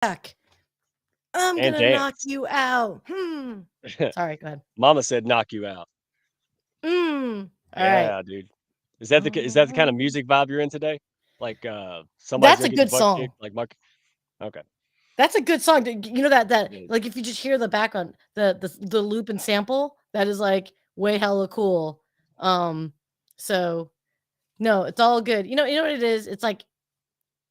back. I'm and gonna knock dance. you out. Sorry, go ahead. Mama said knock you out. All right. Yeah, dude. Is that the kind of music vibe you're in today? Like, somebody's That's gonna a get their good butt kicked, song. like Mark. Okay. That's a good song. You know that It is. like if you just hear the background, the loop and sample, that is like way hella cool. Um, so no, it's all good. You know what it is? It's like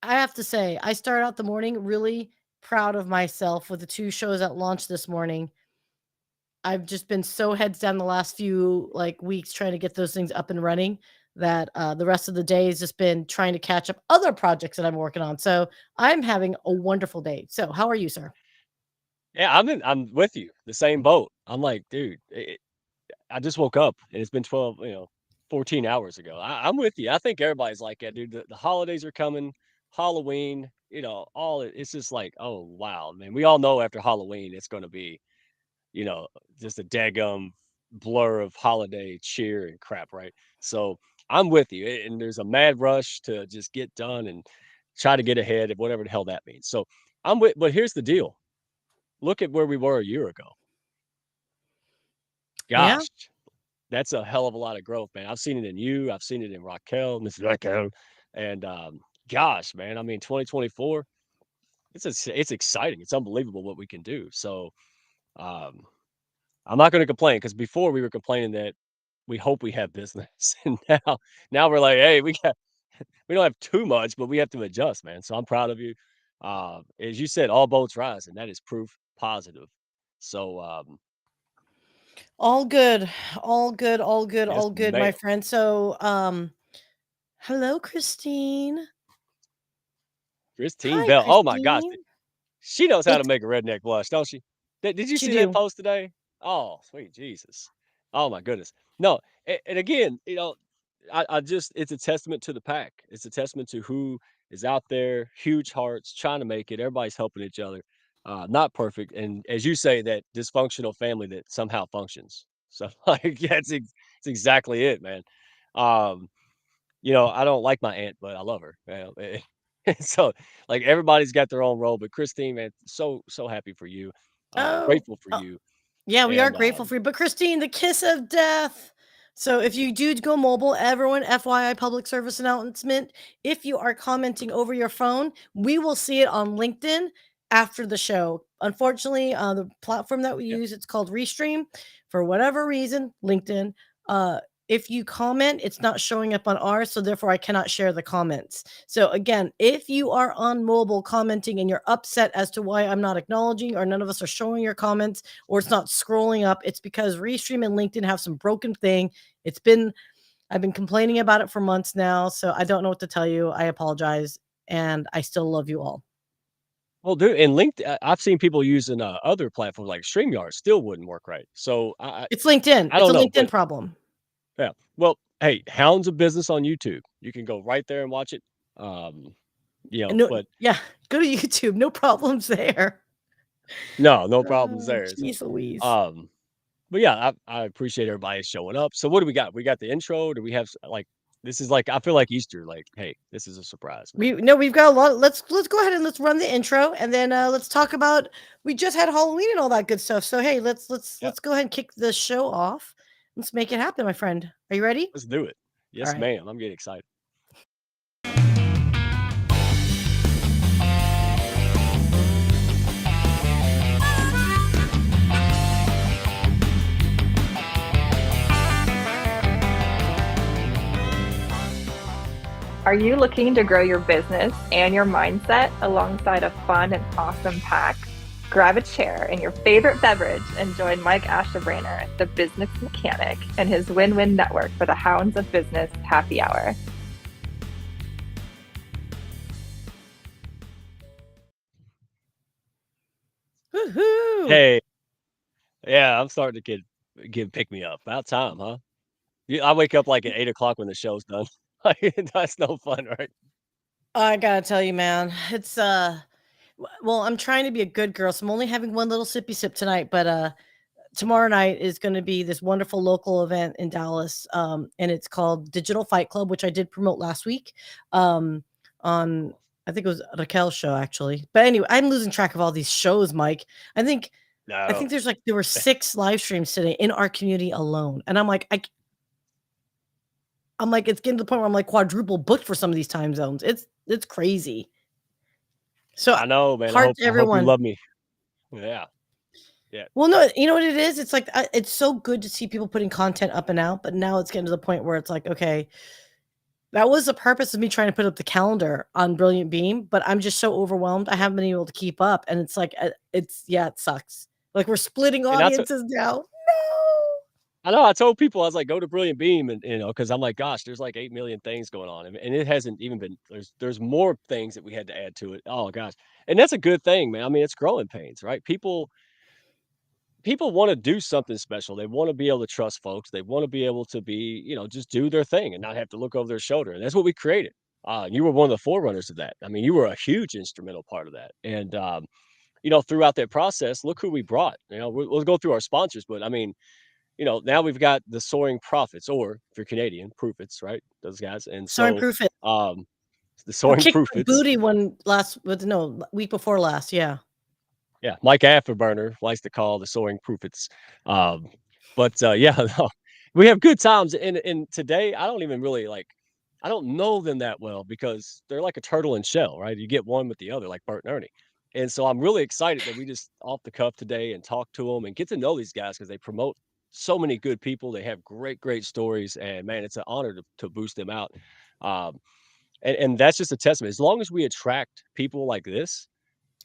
I have to say, I start out the morning really proud of myself with the 2 shows that launched this morning. I've just been so heads down the last few, like, weeks trying to get those things up and running that, the rest of the day has just been trying to catch up other projects that I'm working on, so I'm having a wonderful day. So, how are you, sir? Yeah, I'm with you. The same boat. I'm like, dude, I just woke up and it's been 12, 14 hours ago. I'm with you. I think everybody's like that, dude. The holidays are coming, Halloween, it's just like, oh wow, man. We all know after Halloween it's gonna be, you know, just a daggum blur of holiday cheer and crap, right? So I'm with you. And there's a mad rush to just get done and try to get ahead of whatever the hell that means. So but here's the deal. Look at where we were a year ago. Yeah? Gosh, that's a hell of a lot of growth, man. I've seen it in you. I've seen it in Raquel, Miss Raquel, and gosh, man. I mean, 2024. It's exciting. It's unbelievable what we can do. So um, I'm not going to complain because before we were complaining that we hope we have business, and now we're like, hey, we don't have too much, but we have to adjust, man. So I'm proud of you. As you said, all boats rise, and that is proof positive. So All good. All good, all good, yes, all good, my ma'am. friend. So, hello, Christine. Christine Hi, Bell. Oh my gosh, Christine. she knows how to It's make a redneck blush, don't she? Did you She see that do. post today? Oh, sweet Jesus. Oh my goodness. No, and again, I just it's a testament to the pack. It's a testament to who is out there, huge hearts, trying to make it. Everybody's helping each other. Not perfect, and as you say, that dysfunctional family that somehow functions. So, like, yeah, it's exactly it, man. Um, I don't like my aunt, but I love her. So, like, everybody's got their own role, but Christine, man, so happy for you, Oh, grateful for you, yeah, we are and, grateful for you. But Christine, the kiss of death. So if you do go mobile, everyone, FYI, public service announcement, if you are commenting over your phone, we will see it on LinkedIn after the show. Unfortunately, the platform that we yeah. use, it's called Restream. For whatever reason, LinkedIn, uh, if you comment, it's not showing up on ours, so therefore I cannot share the comments. So again, if you are on mobile commenting and you're upset as to why I'm not acknowledging or none of us are showing your comments, or it's not scrolling up, it's because Restream and LinkedIn have some broken thing. I've been complaining about it for months now, so I don't know what to tell you. I apologize, and I still love you all. Well, dude, and I've seen people using, other platforms like StreamYard still wouldn't work right. So, It's LinkedIn. I It's don't a know, LinkedIn but problem. yeah. Well, hey, Hounds of Business on YouTube. You can go right there and watch it. Um, And no, but yeah, go to YouTube. No problems there. no problems there. So, Jeez Louise. um But yeah, I appreciate everybody showing up. So what do we got? We got the intro. Do we have like this is like I feel like Easter. Like, hey, this is a surprise, man. We've got a lot. Let's go ahead and let's run the intro, and then let's talk about. We just had Halloween and all that good stuff. So hey, Yeah, let's go ahead and kick the show off. Let's make it happen, my friend. Are you ready? let's do it. All Yes, right. ma'am. I'm getting excited. Are you looking to grow your business and your mindset alongside a fun and awesome pack? Grab a chair and your favorite beverage and join Mike Ashebrainer, the business mechanic, and his win-win network for the Hounds of Business Happy Hour. Woohoo! Hey, yeah, I'm starting to get pick me up. About time, huh? Yeah, I wake up like at 8 o'clock when the show's done. Like, that's no fun, right? I gotta tell you, man, it's well, I'm trying to be a good girl, so I'm only having one little sippy sip tonight, but tomorrow night is going to be this wonderful local event in Dallas, and it's called Digital Fight Club, which I did promote last week. On I think it was Raquel's show actually. But anyway, I'm losing track of all these shows, Mike. I think I No, think there were 6 live streams today in our community alone. And I'm like, it's getting to the point where I'm like quadruple booked for some of these time zones. It's crazy. So I know, man. heart to I hope you everyone. love me. Yeah, yeah. Well, no, you know what it is? It's like it's so good to see people putting content up and out, but now it's getting to the point where it's like, okay, that was the purpose of me trying to put up the calendar on Brilliant Beam, but I'm just so overwhelmed. I haven't been able to keep up, and it's like, it sucks. Like we're splitting And that's audiences now. No. I know. I told people I was like, go to Brilliant Beam, and because I'm like, gosh, there's like 8 million things going on, and it hasn't even been. There's more things that we had to add to it. Oh gosh, and that's a good thing, man. I mean, it's growing pains, right? People want to do something special. They want to be able to trust folks. They want to be able to be, just do their thing and not have to look over their shoulder. And that's what we created. You were one of the forerunners of that. I mean, you were a huge instrumental part of that. And throughout that process, look who we brought. We'll go through our sponsors, but I mean, now we've got the Soaring Profits, or if you're Canadian, Profits, right? Those guys. And Sorry, so, proof it. the Who Soaring kicked my Profits. booty week before last. Yeah. Yeah, Mike Afterburner likes to call the Soaring Profits. Yeah, no, we have good times. And today, I don't even really I don't know them that well because they're like a turtle and shell, right? You get one with the other, like Bert and Ernie. And so I'm really excited that we just off the cuff today and talk to them and get to know these guys because they promote so many good people. They have great, great stories, and man, it's an honor to boost them out. Um, and that's just a testament. As long as we attract people like this,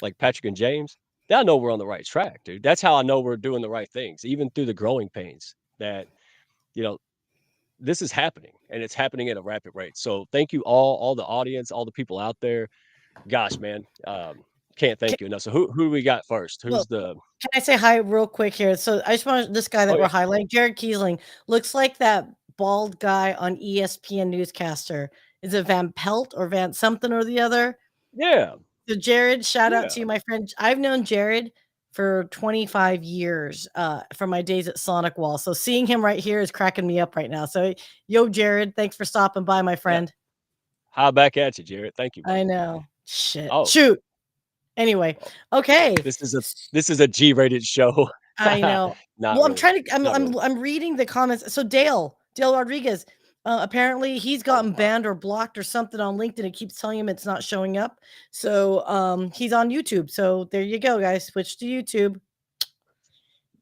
like Patrick and James, then I know we're on the right track, dude. That's how I know we're doing the right things, even through the growing pains that, you know, this is happening and it's happening at a rapid rate. So thank you all the audience, all the people out there. Gosh, man, can't thank you enough. So who we got first? Well, Who's the can I say hi real quick here? So I just want this guy that Oh we're yeah. highlighting, Jared Kiesling, looks like that bald guy on ESPN newscaster. Is it Van Pelt or Van something or the other? Yeah. So Jared, shout out Yeah. to you, my friend. I've known Jared for 25 years from my days at Sonic Wall. So seeing him right here is cracking me up right now. So yo, Jared, thanks for stopping by, my Yeah. friend. Hi back at you, Jared. Thank you, I buddy. know. Shit. Oh, Shoot. Anyway, well, okay. this is a G-rated show. I know. Not Well, I'm really. trying to Not really. I'm reading the comments. So Dale Rodriguez, apparently he's Oh gotten wow. banned or blocked or something on LinkedIn. It keeps telling him it's not showing up. So he's on YouTube. So there you go, guys. Switch to YouTube.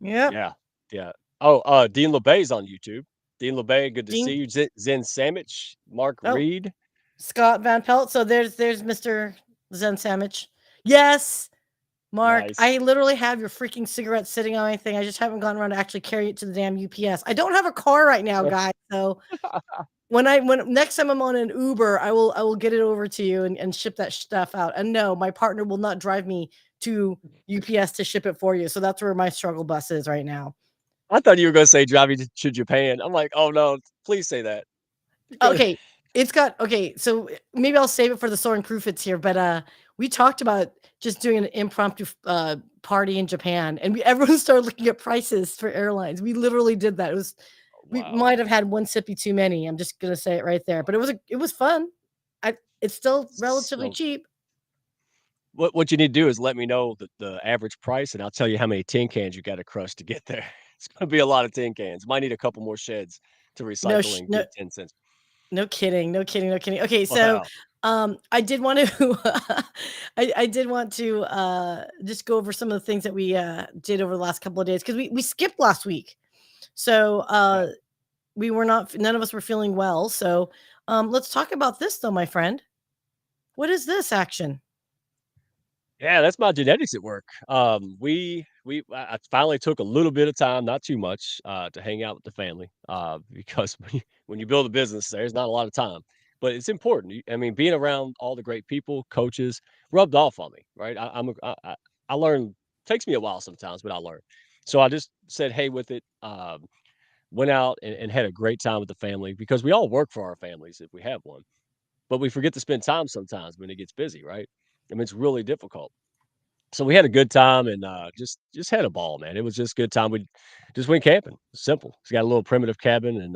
Yep. Yeah. Yeah. Oh, Dean LeBay's on YouTube. Dean LeBay, good to see Dean. you. Zen Sandwich, Mark Oh, Reed. Scott Van Pelt. So there's Mr. Zen Sandwich. Yes. Mark, Nice. I literally have your freaking cigarette sitting on my thing. I just haven't gotten around to actually carry it to the damn UPS. I don't have a car right now, guys. So when next time I'm on an Uber, I will get it over to you and ship that stuff out. And no, my partner will not drive me to UPS to ship it for you. So that's where my struggle bus is right now. I thought you were gonna say drive you to Japan. I'm like, oh no, please say that. Okay. Okay, so maybe I'll save it for the Soaring Crew Fits here, but we talked about just doing an impromptu party in Japan, and everyone started looking at prices for airlines. We literally did that. We Wow. might have had one sippy too many. I'm just gonna say it right there, but it was fun. It's still relatively So cheap. what you need to do is let me know the average price, and I'll tell you how many tin cans you got to crush to get there. It's gonna be a lot of tin cans. Might need a couple more sheds to recycle and No, get 10 cents. no kidding, no kidding, no kidding. Okay, so Wow. I did want to I did want to just go over some of the things that we did over the last couple of days because we skipped last week. So Yeah. we were not none of us were feeling well. So let's talk about this though, my friend. What is this action? Yeah, that's my genetics at work. I finally took a little bit of time, not too much, to hang out with the family, because when you build a business, there's not a lot of time, but it's important. I mean, being around all the great people, coaches, rubbed off on me, right? I learn. Takes me a while sometimes, but I learn. So I just said, hey, with it. Went out and had a great time with the family because we all work for our families if we have one, but we forget to spend time sometimes when it gets busy, right? I mean, it's really difficult. So we had a good time and just had a ball, man. It was just good time. We just went camping. Simple. It's got a little primitive cabin and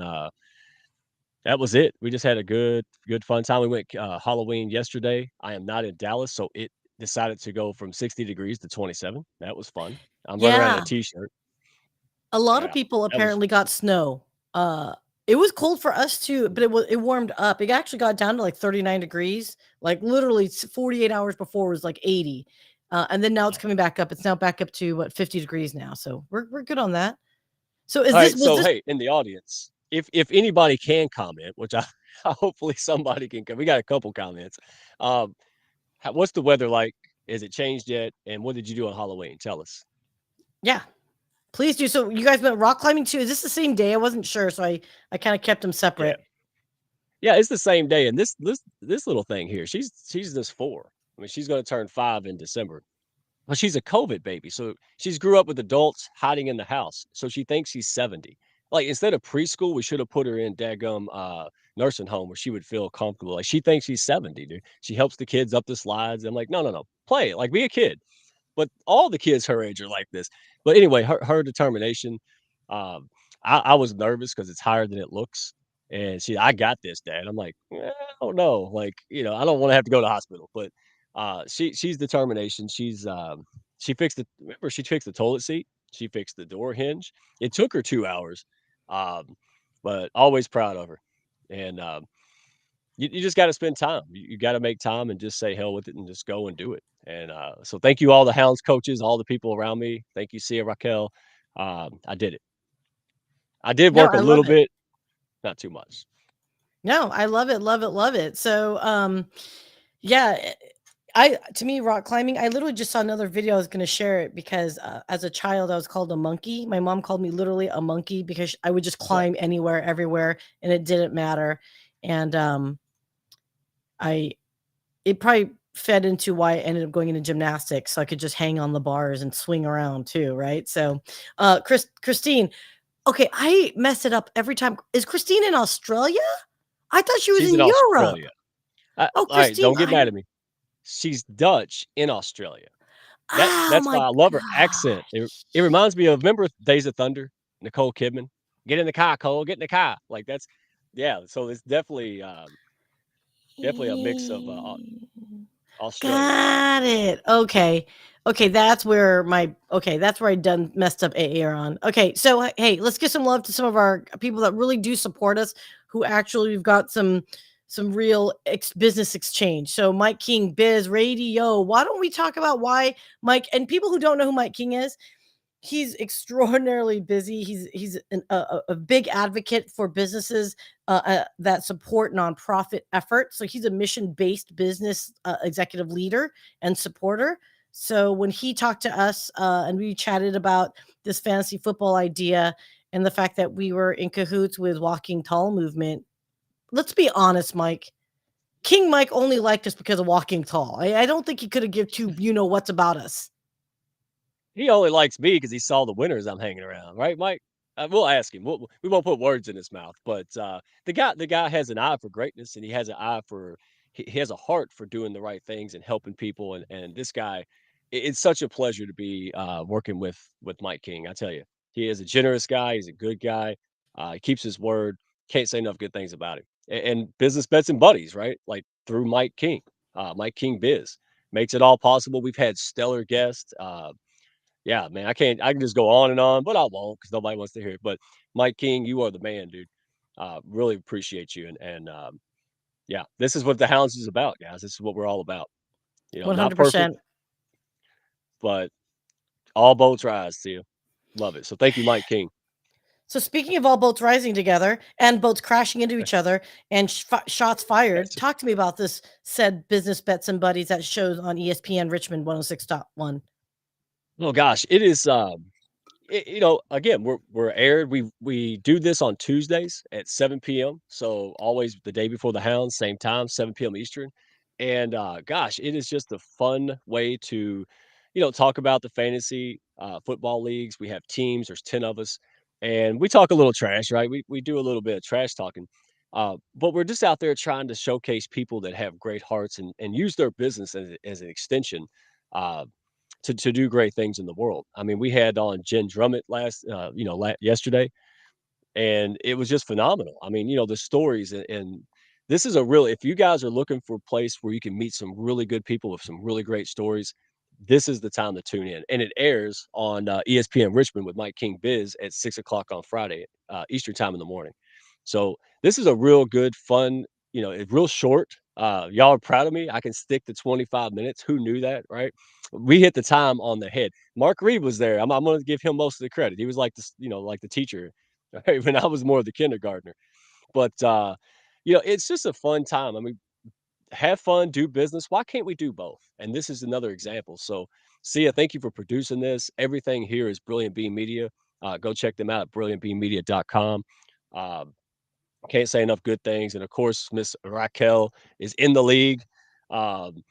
That was it. We just had a good fun time. We went, Halloween yesterday. I am not in Dallas, so it decided to go from 60 degrees to 27. That was fun. I'm running around in a Yeah. t-shirt. A lot of Yeah, people that was apparently got snow. Uh, it was cold for us too, but it warmed up. It actually got down to like 39 degrees. Like literally 48 hours before was like 80. And then now it's yeah. coming back up. It's now back up to what 50 degrees now. So we're good on that. So is this Alright, was so, this hey, in the audience, if anybody can comment, which I hopefully somebody can we got a couple comments. Um, what's the weather like? Is it changed yet? And what did you do on Halloween? Tell us. yeah, please do. So you guys went rock climbing too. Is this the same day? I wasn't sure, so I kind of kept them Yeah. separate. Yeah, it's the same day, and this little thing here, she's just 4. I mean, she's gonna turn 5 in December. Well, she's a COVID baby, so she's grew up with adults hiding in the house, so she thinks she's 70. Like, instead of preschool, we should have put her in daggum, nursing home where she would feel comfortable. Like, she thinks she's 70, dude. She helps the kids up the slides. I'm like, "No, no, no. Play it. Like, be a kid." But all the kids her age are like this. But anyway, her determination, um, I was nervous because it's higher than it looks, and "I got this, dad." I'm like, I don't know, like, I don't wanna have to go to the hospital." But, she's determination. She fixed the remember, she fixed the toilet seat, she fixed the door hinge. It took her 2 hours, um, but always proud of her, and, you just gotta spend time. You gotta make time and just say hell with it and just go and do it. And, so thank you all the Hounds coaches, all the people around me. Thank you, Sia, Raquel. I did it. I did No, work a I love little it. bit, not too much. No, I love it, love it, love it. So, yeah, I to me rock climbing. I literally just saw another video. I was going to share it because as a child, I was called a monkey. My mom called me literally a monkey because I would just What? climb anywhere, everywhere, and it didn't matter. And I it probably fed into why I ended up going into gymnastics, so I could just hang on the bars and swing around too, right? So, Christine, okay, I mess it up every time. Is Christine in Australia? I thought she was She's in in Europe. Australia. Oh, Alright, Christine, don't get mad at me. She's Dutch in Australia. oh That's why my I love her accent. gosh. It reminds me of remember Days of Thunder? Nicole Kidman? "Get in the car, Cole, get in the car." Like, that's yeah, so it's definitely a mix of, Australian. Got it. Okay. Okay, that's where I done messed up Aaron. Okay, so hey, let's give some love to some of our people that really do support us, who actually we've got some real business exchange. So Mike King, Biz Radio. Why don't we talk about why Mike and people who don't know who Mike King is? He's extraordinarily busy. He's a big advocate for businesses that support nonprofit efforts. So he's a mission based business executive leader and supporter. So when he talked to us and we chatted about this fantasy football idea and the fact that we were in cahoots with Walking Tall movement, let's be honest, Mike. King Mike only liked us because of Walking Tall. I don't think he could have give two what's about us. He only likes me because he saw the winners I'm hanging around, right, Mike? We'll ask him. We won't put words in his mouth, but the guy has an eye for greatness, and he has an eye for he has a heart for doing the right things and helping people. And this guy, it's such a pleasure to be working with Mike King. I tell you, he is a generous guy. He's a good guy. He keeps his word. Can't say enough good things about him. And business bets and buddies, right? Like through Mike King Biz makes it all possible. We've had stellar guests. Yeah, man, I can just go on and on, but I won't because nobody wants to hear it. But Mike King, you are the man, dude. Really appreciate you. And yeah, this is what the Hounds is about, guys. This is what we're all about. Not perfect, 100%. but all boats rise to you. Love it. So thank you, Mike King. So speaking of all boats rising together and boats crashing into each other and shots fired, That's talk to me about this said business bets and buddies that shows on ESPN Richmond 106.1. oh gosh, it is again, we're aired. We do this on Tuesdays at 7 p.m. So always the day before the Hounds, same time, 7 p.m. Eastern. And gosh, it is just a fun way to, talk about the fantasy football leagues. We have teams. There's 10 of us, and we talk a little trash, right? We do a little bit of trash talking. But we're just out there trying to showcase people that have great hearts and use their business as an extension. Uh, to do great things in the world. I mean, we had on Jen Drummett yesterday, and it was just phenomenal. I mean, the stories, and this is a real, if you guys are looking for a place where you can meet some really good people with some really great stories, this is the time to tune in. And it airs on ESPN Richmond with Mike King Biz at 6 o'clock on Friday, Eastern time in the morning. So this is a real good, fun, it's real short. Y'all are proud of me. I can stick to 25 minutes. Who knew that, right? We hit the time on the head. Mark Reed was there. I'm going to give him most of the credit. He was like this, like the teacher, right? When I was more of the kindergartner. But it's just a fun time. I mean, have fun, do business. Why can't we do both? And this is another example. So, Sia, thank you for producing this. Everything here is Brilliant Beam Media. Go check them out at brilliantbeammedia.com. Um, can't say enough good things. And of course, Miss Raquel is in the league. Um,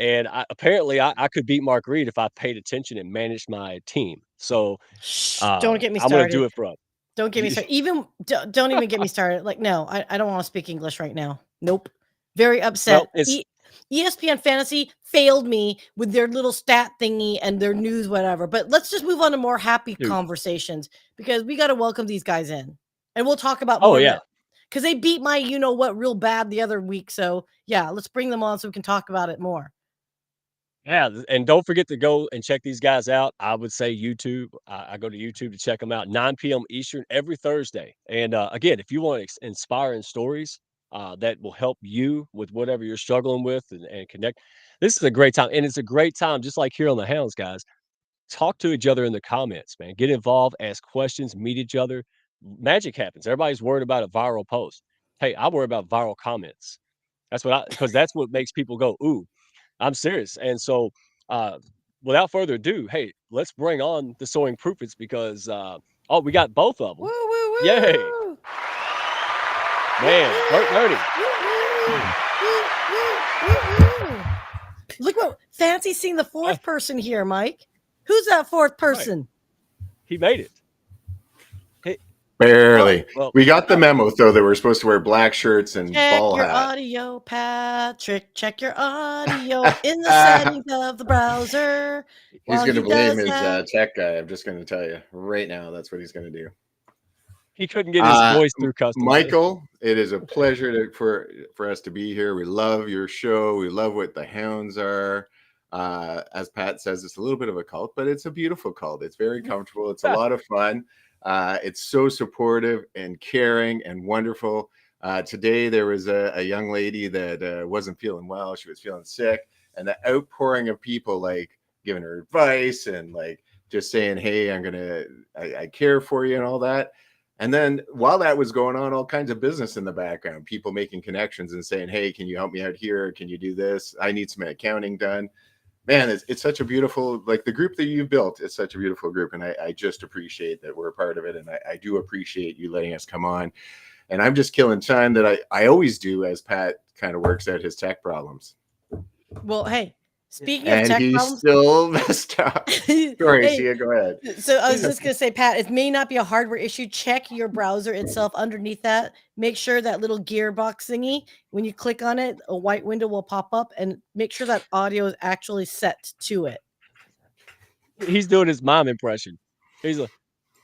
and apparently I could beat Mark Reed if I paid attention and managed my team. So Shh, don't get me I'm going to do started. it for up. Don't get me started. Even don't even get me started. Like, no, I don't want to speak English right now. Nope. Very upset. Well, it's ESPN Fantasy failed me with their little stat thingy and their news, whatever. But let's just move on to more happy dude. Conversations, because we got to welcome these guys in, and we'll talk about Oh more. yeah, because they beat my what real bad the other week. So yeah, let's bring them on so we can talk about it more. yeah, and don't forget to go and check these guys out. I would say YouTube. I go to YouTube to check them out. 9 p.m. Eastern every Thursday. And again, if you want inspiring stories that will help you with whatever you're struggling with and connect, this is a great time. And it's a great time, just like here on the Hounds, guys. Talk to each other in the comments, man. Get involved, ask questions, meet each other. Magic happens. Everybody's worried about a viral post. Hey, I worry about viral comments. Because that's what makes people go, ooh, I'm serious. And so, without further ado, hey, let's bring on the Soaring Proofits because, we got both of them. Woo, woo, woo. Yay. Man, Bert and Ernie. Look what fancy seeing the fourth person here, Mike. Who's that fourth person? Right. He made it. Barely. Well, we got the memo, though, that we're supposed to wear black shirts and ball your hat. Audio, Patrick. Check your audio in the settings of the browser. He's going to blame his tech guy. I'm just going to tell you right now. That's what he's going to do. He couldn't get his voice through custom. Michael, it is a pleasure for us to be here. We love your show. We love what the Hounds are. As Pat says, it's a little bit of a cult, but it's a beautiful cult. It's very comfortable. It's a lot of fun. It's so supportive and caring and wonderful. Today, there was a young lady that wasn't feeling well. She was feeling sick. And the outpouring of people, like, giving her advice and, like, just saying, hey, I care for you and all that. And then while that was going on, all kinds of business in the background, people making connections and saying, hey, can you help me out here? Can you do this? I need some accounting done. Man, it's such a beautiful, like the group that you've built, it's such a beautiful group. And I just appreciate that we're a part of it. And I do appreciate you letting us come on. And I'm just killing time that I always do as Pat kind of works out his tech problems. Well, hey, speaking of tech he's problems, still messed up. Sorry, Sia, go ahead. So I was just going to say, Pat, it may not be a hardware issue. Check your browser itself underneath that. Make sure that little gearbox thingy, when you click on it, a white window will pop up, and make sure that audio is actually set to it. He's doing his mom impression. He's like,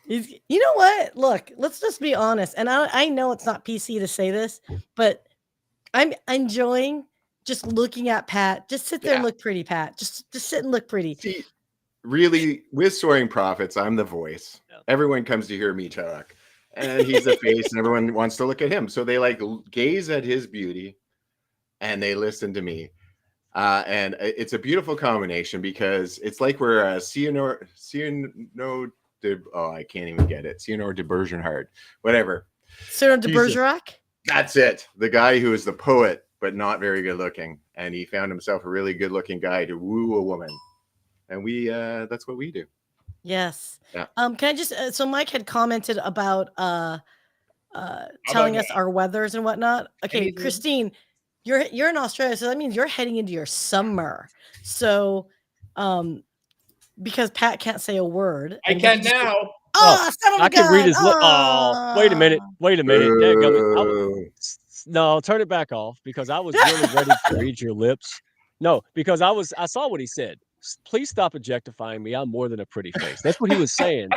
you know what? Look, let's just be honest. And I know it's not PC to say this, but I'm enjoying just looking at Pat. Just sit there and look pretty, Pat. Just sit and look pretty. See, really, with Soaring Profits, I'm the voice. Everyone comes to hear me talk. And he's the face, and everyone wants to look at him. So they like gaze at his beauty, and they listen to me. And it's a beautiful combination because it's like we're I can't even get it. Cyrano de Bergerac, whatever. Cyrano de Bergerac? That's it. The guy who is the poet, but not very good looking. And he found himself a really good looking guy to woo a woman. And that's what we do. Yes. Yeah. Can I just so Mike had commented about telling us our weathers and whatnot. Okay, Christine, you're in Australia, so that means you're heading into your summer. So because Pat can't say a word. I can now. I can read his lips. Oh, wait a minute. No, turn it back off because I was really ready to read your lips. No, because I saw what he said. Please stop objectifying me. I'm more than a pretty face. That's what he was saying.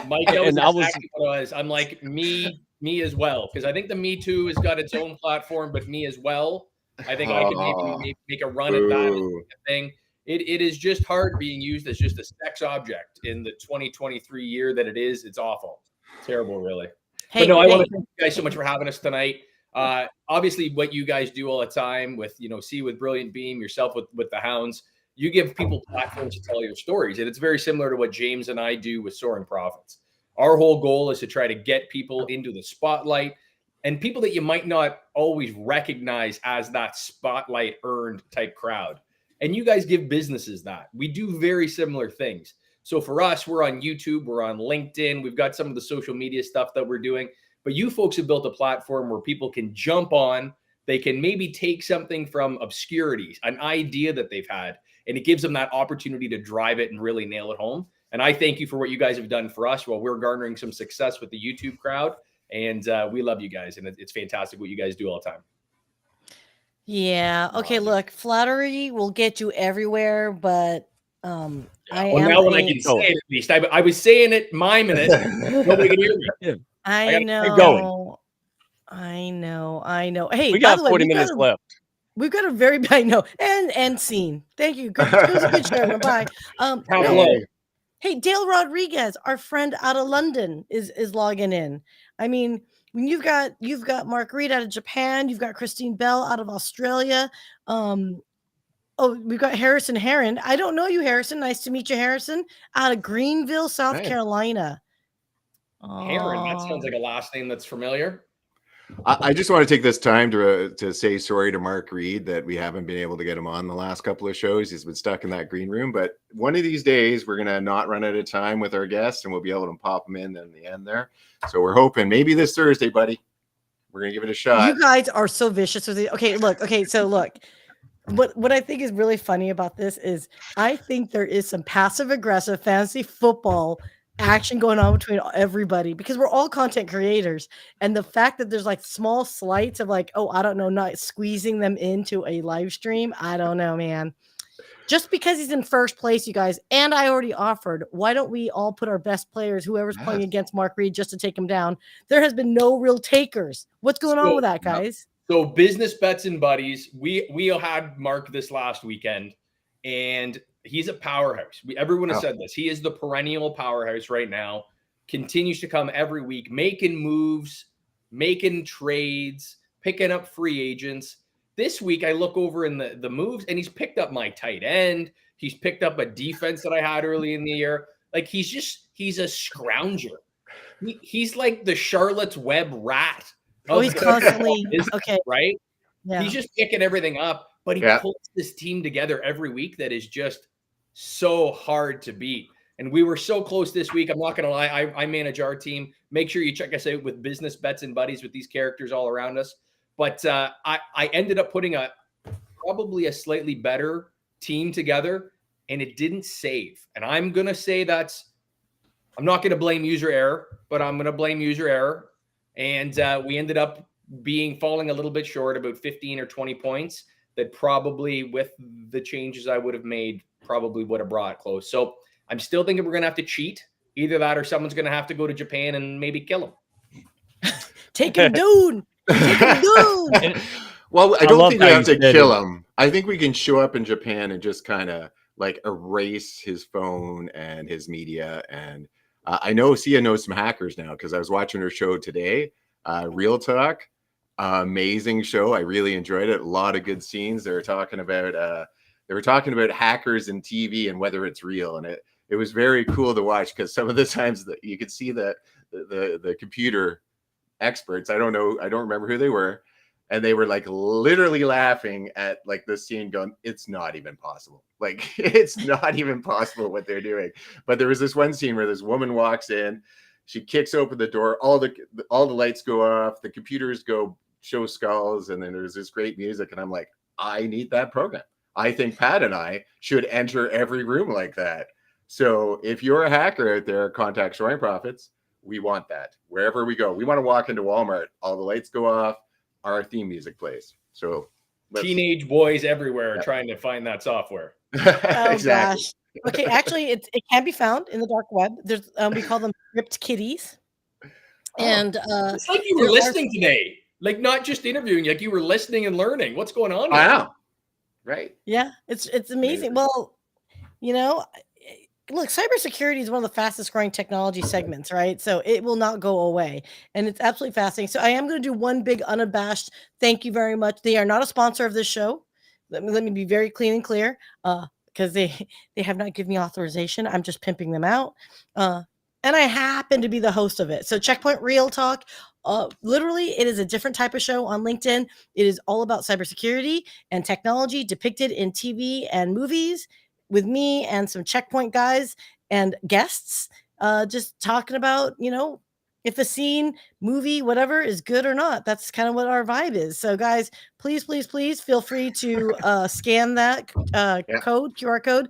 Mike, and I was. I'm like, me Me as well, because I think the Me Too has got its own platform, but Me as well. I think I could maybe make a run at that thing. It is just hard being used as just a sex object in the 2023 year that it is. It's awful. It's terrible, really. Hey, but no, I want to thank you guys so much for having us tonight. Obviously, what you guys do all the time with, See with Brilliant Beam, yourself with the Hounds, you give people platforms to tell your stories. And it's very similar to what James and I do with Soaring Profits. Our whole goal is to try to get people into the spotlight, and people that you might not always recognize as that spotlight earned type crowd. And you guys give businesses that. We do very similar things. So for us, we're on YouTube, we're on LinkedIn, we've got some of the social media stuff that we're doing. But you folks have built a platform where people can jump on, they can maybe take something from obscurity, an idea that they've had, and it gives them that opportunity to drive it and really nail it home. And I thank you for what you guys have done for us while we're garnering some success with the YouTube crowd. And we love you guys. And it's fantastic what you guys do all the time. Yeah. Okay. Look, flattery will get you everywhere, but now when I can say it, at least I was saying it, miming it. Nobody can hear me. Yeah. I know. Going. I know. Hey, we got 40 minutes left. We've got a very I know and scene. Thank you. Good, it was a good show. Bye. Hey, Dale Rodriguez, our friend out of London, is logging in. I mean, when you've got Mark Reed out of Japan, you've got Christine Bell out of Australia. We've got Harrison Heron. I don't know you, Harrison. Nice to meet you, Harrison. Out of Greenville, South Carolina. Heron, that sounds like a last name that's familiar. I just want to take this time to say sorry to Mark Reed that we haven't been able to get him on the last couple of shows. He's been stuck in that green room, but one of these days we're going to not run out of time with our guests and we'll be able to pop him in the end there. So we're hoping maybe this Thursday, buddy, we're going to give it a shot. You guys are so vicious with it. Okay, look. What I think is really funny about this is I think there is some passive aggressive fantasy football action going on between everybody because we're all content creators, and the fact that there's like small slights of like, I don't know, not squeezing them into a live stream. I don't know, man. Just because he's in first place, you guys, and I already offered, why don't we all put our best players, whoever's playing against Mark Reed, just to take him down? There has been no real takers. What's going on with that, guys? So business bets and buddies, we had Mark this last weekend, and he's a powerhouse. Everyone has said this. He is the perennial powerhouse right now. Continues to come every week, making moves, making trades, picking up free agents. This week, I look over in the moves, and he's picked up my tight end. He's picked up a defense that I had early in the year. Like, he's a scrounger. He's like the Charlotte's Web rat. He's constantly right? Yeah. He's just picking everything up, but he pulls this team together every week that is just so hard to beat. And we were so close this week. I'm not going to lie. I manage our team. Make sure you check us out with business bets and buddies with these characters all around us. But I ended up putting probably a slightly better team together, and it didn't save. And I'm going to say I'm not going to blame user error, but I'm going to blame user error. And we ended up falling a little bit short, about 15 or 20 points that probably with the changes I would have made probably would have brought it close. So I'm still thinking we're going to have to cheat. Either that or someone's going to have to go to Japan and maybe kill him. Take him down. Well, I don't think we have to kill him. I think we can show up in Japan and just kind of like erase his phone and his media. And I know Sia knows some hackers now because I was watching her show today, Real Talk. Amazing show. I really enjoyed it. A lot of good scenes. They were talking about hackers in TV and whether it's real. And it was very cool to watch because some of the times that you could see that the computer experts, I don't remember who they were, and they were like literally laughing at like this scene going, it's not even possible. Like, it's not even possible what they're doing. But there was this one scene where this woman walks in, she kicks open the door, all the lights go off, the computers go show skulls, and then there's this great music. And I'm like, I need that program. I think Pat and I should enter every room like that. So if you're a hacker out there, contact Soaring Profits. We want that wherever we go. We want to walk into Walmart, all the lights go off, our theme music plays. So teenage boys everywhere are trying to find that software. Exactly. Gosh. Okay, actually, it can be found in the dark web. There's we call them script kitties. And It's like you were listening today, like not just interviewing, like you were listening and learning. What's going on? Wow. Right. Yeah, it's amazing. Well, you know, look, cybersecurity is one of the fastest growing technology segments, right? So it will not go away. And it's absolutely fascinating. So I am going to do one big unabashed thank you very much. They are not a sponsor of this show. Let me be very clean and clear. Because they have not given me authorization. I'm just pimping them out. And I happen to be the host of it. So Checkpoint Real Talk, literally, it is a different type of show on LinkedIn. It is all about cybersecurity and technology depicted in TV and movies with me and some Checkpoint guys and guests, just talking about, if a scene, movie, whatever is good or not. That's kind of what our vibe is. So guys, please, please, please feel free to scan that QR code.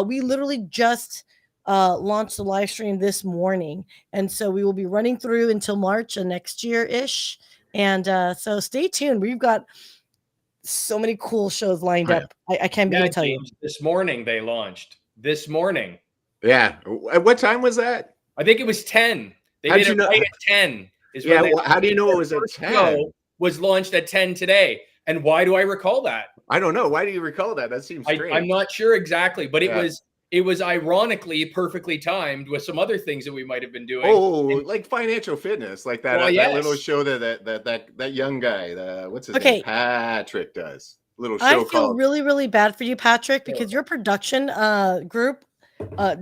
We literally just launched the live stream this morning. And so we will be running through until March of next year-ish. And so stay tuned. We've got so many cool shows lined up. I can't begin to tell you. This morning they launched. This morning. Yeah. At what time was that? I think it was 10. They did it right at 10. How do you know it was at 10? Was launched at 10 today. And why do I recall that? I don't know. Why do you recall that? That seems strange. I'm not sure exactly, but it was ironically perfectly timed with some other things that we might have been doing. Like financial fitness, like that, that little show that young guy, what's his name? Patrick does. Little show I feel really, really bad for you, Patrick, because your production group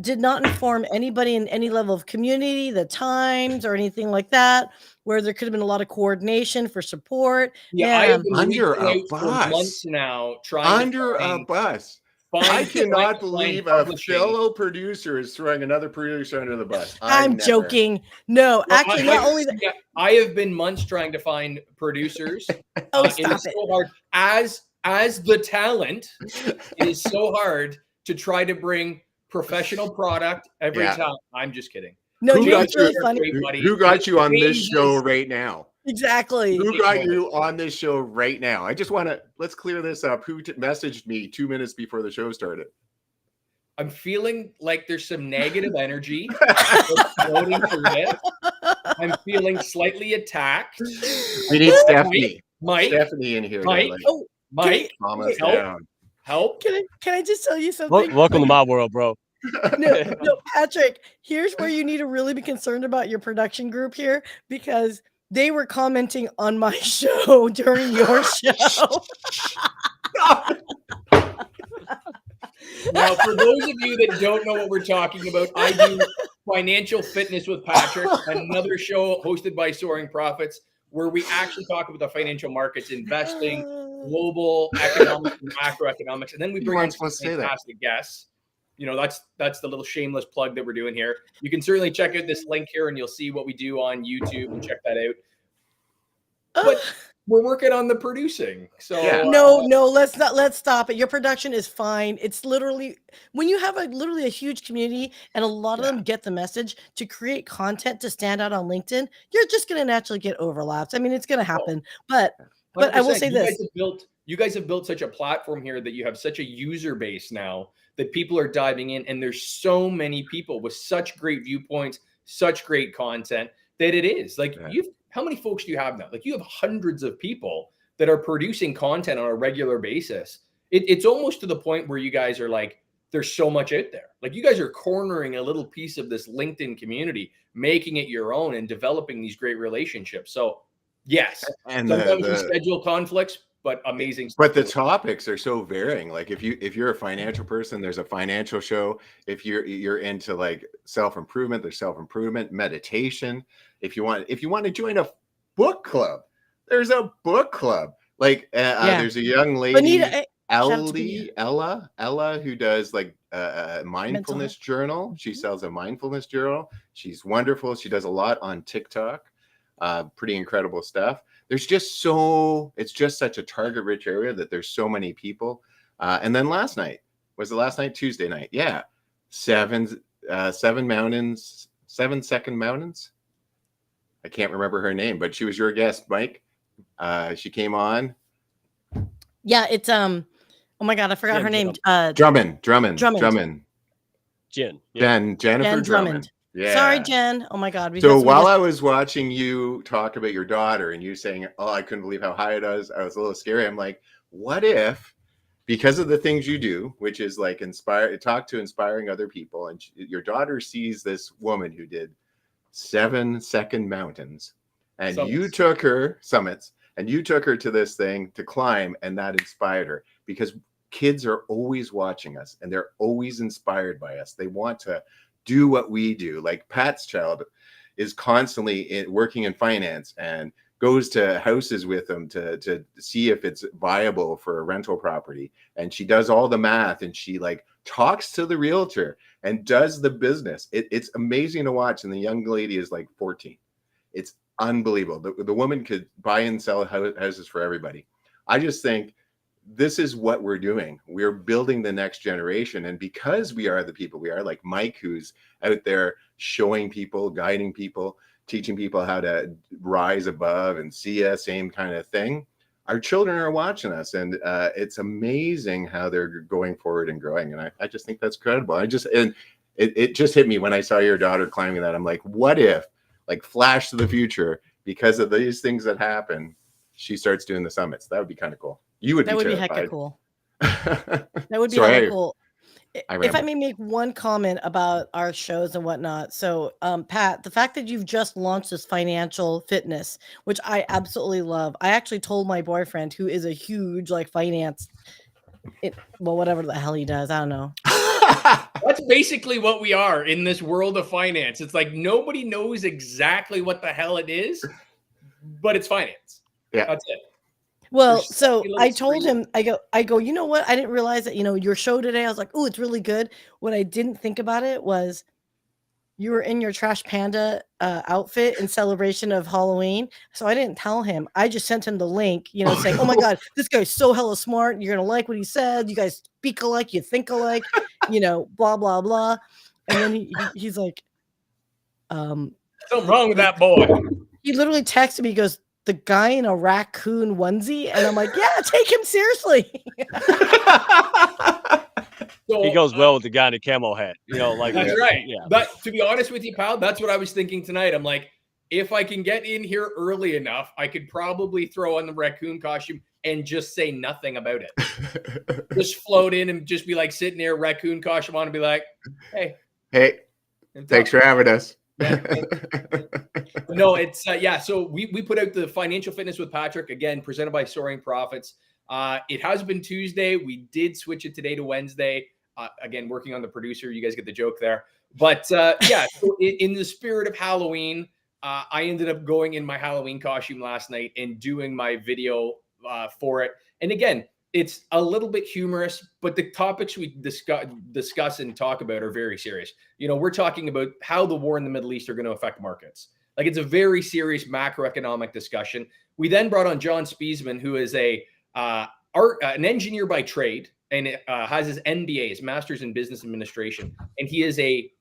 did not inform anybody in any level of community, the times or anything like that, where there could have been a lot of coordination for support. Yeah, I have been under a bus for months now trying under a bus. I cannot believe a fellow producer is throwing another producer under the bus. I'm joking. No, actually, not only that. I have been months trying to find producers. Stop it is so hard. As the talent, it is so hard to try to bring professional product every time. I'm just kidding. No, who got you on this show right now? Exactly. Who got you on this show right now? I just want to let's clear this up. Who messaged me 2 minutes before the show started? I'm feeling like there's some negative energy floating through it. I'm feeling slightly attacked. We need Stephanie. Mike, Stephanie in here. Mike, help. Can I just tell you something? Welcome to my world, bro. No, Patrick, here's where you need to really be concerned about your production group here, because they were commenting on my show during your show. Now, for those of you that don't know what we're talking about, I do Financial Fitness with Patrick, another show hosted by Soaring Profits, where we actually talk about the financial markets, investing, global economics, and macroeconomics, and then we bring on some fantastic guests. That's the little shameless plug that we're doing here. You can certainly check out this link here and you'll see what we do on YouTube and check that out. But we're working on the producing. So no, let's stop it. Your production is fine. It's literally when you have literally a huge community and a lot of them get the message to create content to stand out on LinkedIn, you're just going to naturally get overlaps. I mean, it's going to happen. But I will say this. You guys have built such a platform here that you have such a user base now that people are diving in, and there's so many people with such great viewpoints, such great content that it is like how many folks do you have now? Like you have hundreds of people that are producing content on a regular basis. It's almost to the point where you guys are like, there's so much out there. Like you guys are cornering a little piece of this LinkedIn community, making it your own and developing these great relationships. So yes, and sometimes the schedule conflicts, but amazing. But the topics are so varying. Like if you're a financial person, there's a financial show. If you're into like self-improvement, there's self-improvement, meditation. If you want to join a book club, there's a book club. Like there's a young lady, Ella, who does like a mindfulness journal. She sells a mindfulness journal. She's wonderful. She does a lot on TikTok. Pretty incredible stuff. There's just it's just such a target rich area that there's so many people. And then Tuesday night. Yeah. 7 mountains, 7 second mountains. I can't remember her name, but she was your guest, Mike. She came on. Yeah. It's, oh my God, I forgot her name. Drummond. Jennifer Drummond. Yeah. Sorry, Jen. Oh my God. So Because we while just I was watching you talk about your daughter and you saying, "Oh, I couldn't believe how high it is," I was a little scary. I'm like, what if, because of the things you do, which is like talk to inspiring other people, and your daughter sees this woman who did 7-second mountains, and you Summits. took her summits, and you took her to this thing to climb, and that inspired her, because kids are always watching us and they're always inspired by us. They want to do what we do. Like Pat's child is constantly working in finance and goes to houses with them to see if it's viable for a rental property, and she does all the math, and she like talks to the realtor and does the business. It's amazing to watch. And the young lady is like 14. It's unbelievable. The woman could buy and sell houses for everybody. I just think this is what we're doing. We're building the next generation. And because we are the people we are, like Mike, who's out there showing people, guiding people, teaching people how to rise above and see a same kind of thing, our children are watching us, and it's amazing how they're going forward and growing. And I just think that's credible. It just hit me when I saw your daughter climbing that. I'm like, what if, like flash to the future, because of these things that happen, she starts doing the summits? That would be kind of cool. You would that be would be terrified. hecka cool. That would be Sorry, hella cool. I If I rambled. may make one comment about our shows and whatnot. So, Pat, the fact that you've just launched this financial fitness, which I absolutely love. I actually told my boyfriend, who is a huge like finance, well, whatever the hell he does, I don't know. That's basically what we are in this world of finance. It's like nobody knows exactly what the hell it is, but it's finance. Yeah. That's it. Well, There's so so many I little told streams. him, I go, you know what? I didn't realize that, your show today. I was like, oh, it's really good. What I didn't think about it was you were in your Trash Panda outfit in celebration of Halloween. So I didn't tell him. I just sent him the link, saying, oh my God, this guy's so hella smart. You're going to like what he said. You guys speak alike. You think alike, blah, blah, blah. And then he's like, Something wrong with that boy. he literally texted me. He goes, the guy in a raccoon onesie. And I'm like, yeah, take him seriously. So, He goes well with the guy in the camo hat. Like that's right. Yeah. But to be honest with you, pal, that's what I was thinking tonight. I'm like, if I can get in here early enough, I could probably throw on the raccoon costume and just say nothing about it. Just float in and just be like sitting there, raccoon costume on, and be like, hey. Thanks for having us. No, it's yeah. So we put out the financial fitness with Patrick, again, presented by Soaring Profits. It has been Tuesday. We did switch it today to Wednesday. Again, working on the producer. You guys get the joke there. But yeah, so in the spirit of Halloween, I ended up going in my Halloween costume last night and doing my video for it. And again, it's a little bit humorous, but the topics we discuss and talk about are very serious. We're talking about how the war in the Middle East are going to affect markets. Like, it's a very serious macroeconomic discussion. We then brought on John Spiesman, who is an engineer by trade, and has his MBA, his Master's in Business Administration, and he is a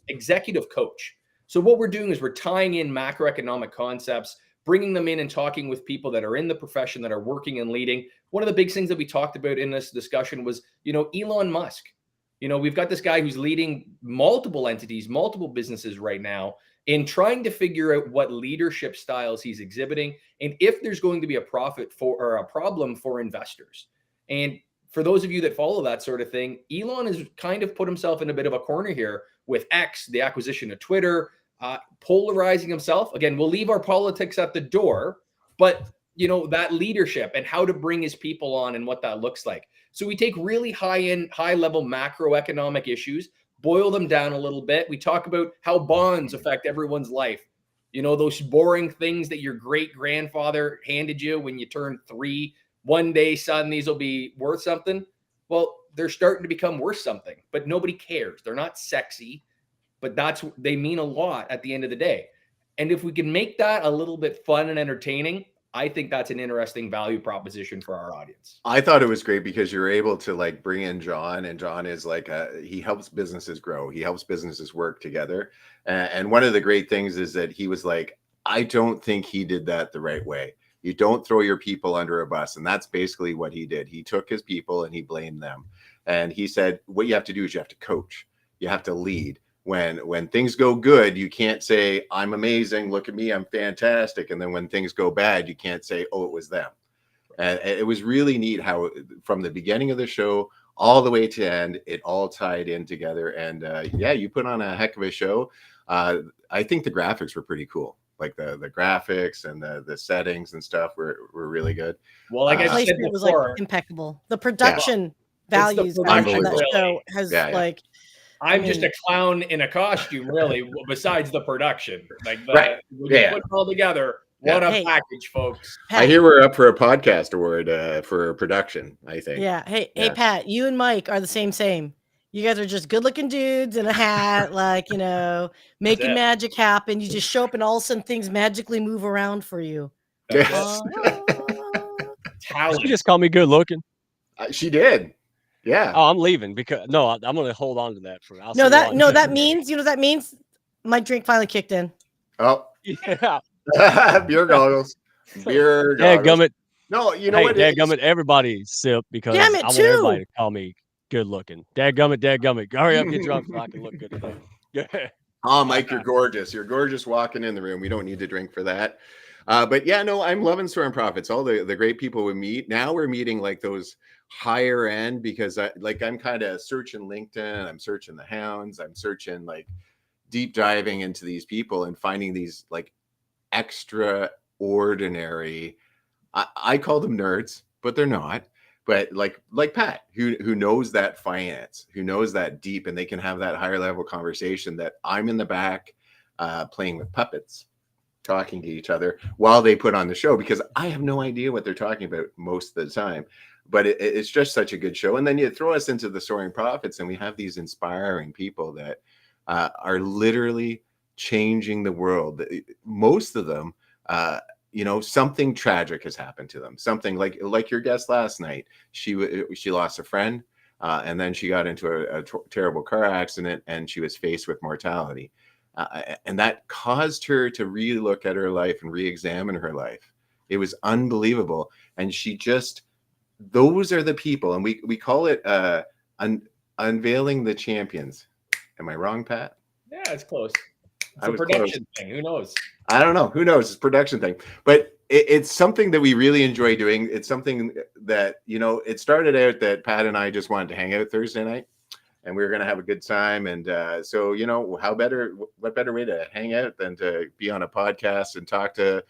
executive coach. So what we're doing is we're tying in macroeconomic concepts, bringing them in and talking with people that are in the profession, that are working and leading. One of the big things that we talked about in this discussion was, Elon Musk. We've got this guy who's leading multiple entities, multiple businesses right now, in trying to figure out what leadership styles he's exhibiting and if there's going to be a problem for investors. And for those of you that follow that sort of thing, Elon has kind of put himself in a bit of a corner here with X, the acquisition of Twitter, polarizing himself. Again, we'll leave our politics at the door, but that leadership and how to bring his people on and what that looks like. So we take really high level macroeconomic issues, boil them down a little bit. We talk about how bonds affect everyone's life. Those boring things that your great grandfather handed you when you turned 3. One day, son, these will be worth something. Well, they're starting to become worth something, but nobody cares. They're not sexy, but they mean a lot at the end of the day. And if we can make that a little bit fun and entertaining, I think that's an interesting value proposition for our audience. I thought it was great because you're able to like bring in John, and John is like he helps businesses grow. He helps businesses work together. And one of the great things is that he was like, I don't think he did that the right way. You don't throw your people under a bus. And that's basically what he did. He took his people and he blamed them. And he said, what you have to do is you have to coach. You have to lead. when things go good, you can't say, I'm amazing, look at me, I'm fantastic. And then when things go bad, you can't say, oh, it was them. And it was really neat how from the beginning of the show all the way to end, it all tied in together. And yeah, you put on a heck of a show. I think the graphics were pretty cool. Like the graphics and the settings and stuff were really good. Well, like I said Placement was like before, impeccable. The production values production, on that Unbelievable. show has Yeah, yeah. like I'm just a clown in a costume, really, besides the production. Like, Right. when you Yeah. put it all together, Yeah. what a Hey. package, folks. I Pat, hear we're up for a podcast award for production, I think. yeah. Hey, Yeah. Pat, you and Mike are the same. You guys are just good-looking dudes in a hat, like, you know, making it. magic happen. You just show up and all of a sudden things magically move around for you. That's Yes. talent. She just called me good looking. She did. Yeah. Oh, I'm leaving because no, I'm going to hold on to that for. I'll No, see that you no, on- that means, you know, that means my drink finally kicked in. Oh, Yeah. beer goggles. Beer Dad goggles. gummit. No, you know Hey, what? Dad gummit. Everybody sip because Damn it, I want everybody too. to call me good looking. Dad gummit. Hurry up, get drunk so I can look good today. Yeah. Oh, Mike, you're gorgeous. You're gorgeous walking in the room. We don't need to drink for that. But yeah, no, I'm loving Soaring Profits. All the great people we meet. Now we're meeting like those higher end because I'm kind of searching LinkedIn. I'm searching the hounds. I'm searching like deep diving into these people and finding these like extraordinary. I call them nerds, but they're not. But like Pat, who knows that finance, who knows that deep, and they can have that higher level conversation that I'm in the back playing with puppets, talking to each other while they put on the show because I have no idea what they're talking about most of the time. But it's just such a good show. And then you throw us into the Soaring Profits, and we have these inspiring people that are literally changing the world. Most of them. You know, something tragic has happened to them. Something like your guest last night. She lost a friend, and then she got into a terrible car accident, and she was faced with mortality, and that caused her to really look at her life and re-examine her life. It was unbelievable, and she just those are the people, and we call it unveiling the champions. Am I wrong, Pat? Yeah, it's close. It's I a was production thing. Who knows? I don't know. Who knows? It's a production thing. But it's something that we really enjoy doing. It's something that, you know, it started out that Pat and I just wanted to hang out Thursday night and we were going to have a good time. And so, you know, what better way to hang out than to be on a podcast and talk to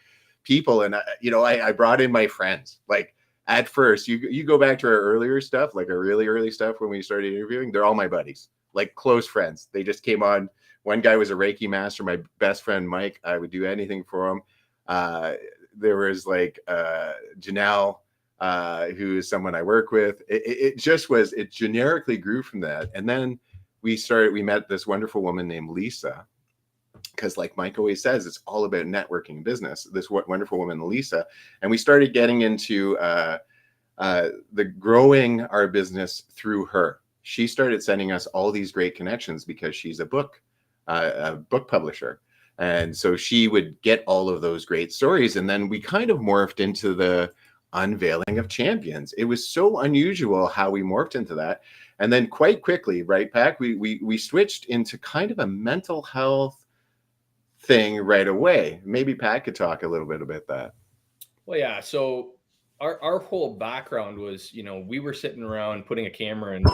people. And, you know, I brought in my friends. Like at first, you go back to our earlier stuff, like our really early stuff when we started interviewing, they're all my buddies, like close friends. They just came on. One guy was a Reiki master, my best friend, Mike. I would do anything for him. There was like Janelle, who is someone I work with. It generically grew from that. And then we met this wonderful woman named Lisa, because like Mike always says, it's all about networking business. This wonderful woman, Lisa. And we started getting into the growing our business through her. She started sending us all these great connections because she's a book publisher. And so she would get all of those great stories. And then we kind of morphed into the unveiling of champions. It was so unusual how we morphed into that. And then quite quickly, right, Pat, we switched into kind of a mental health thing right away. Maybe Pat could talk a little bit about that. Well, yeah. So our whole background was, you know, we were sitting around putting a camera in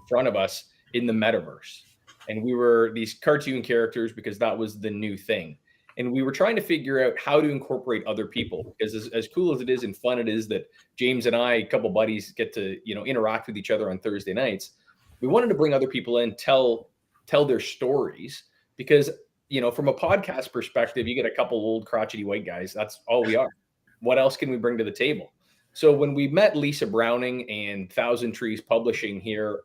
front of us in the metaverse. And we were these cartoon characters because that was the new thing. And we were trying to figure out how to incorporate other people, because as cool as it is and fun it is that James and I, a couple buddies, get to, you know, interact with each other on Thursday nights. We wanted to bring other people in, tell their stories, because, you know, from a podcast perspective, you get a couple old crotchety white guys. That's all we are. What else can we bring to the table? So when we met Lisa Browning and Thousand Trees Publishing here,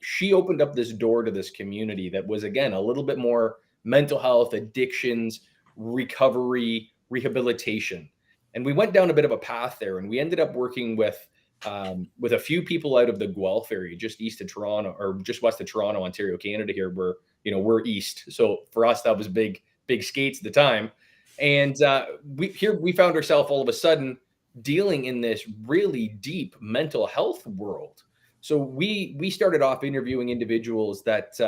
she opened up this door to this community that was, again, a little bit more mental health, addictions, recovery, rehabilitation. And we went down a bit of a path there, and we ended up working with a few people out of the Guelph area, just east of Toronto, or just west of Toronto, Ontario, Canada here, where, you know, we're east. So for us, that was big skates at the time. And we found ourselves all of a sudden dealing in this really deep mental health world. So we started off interviewing individuals that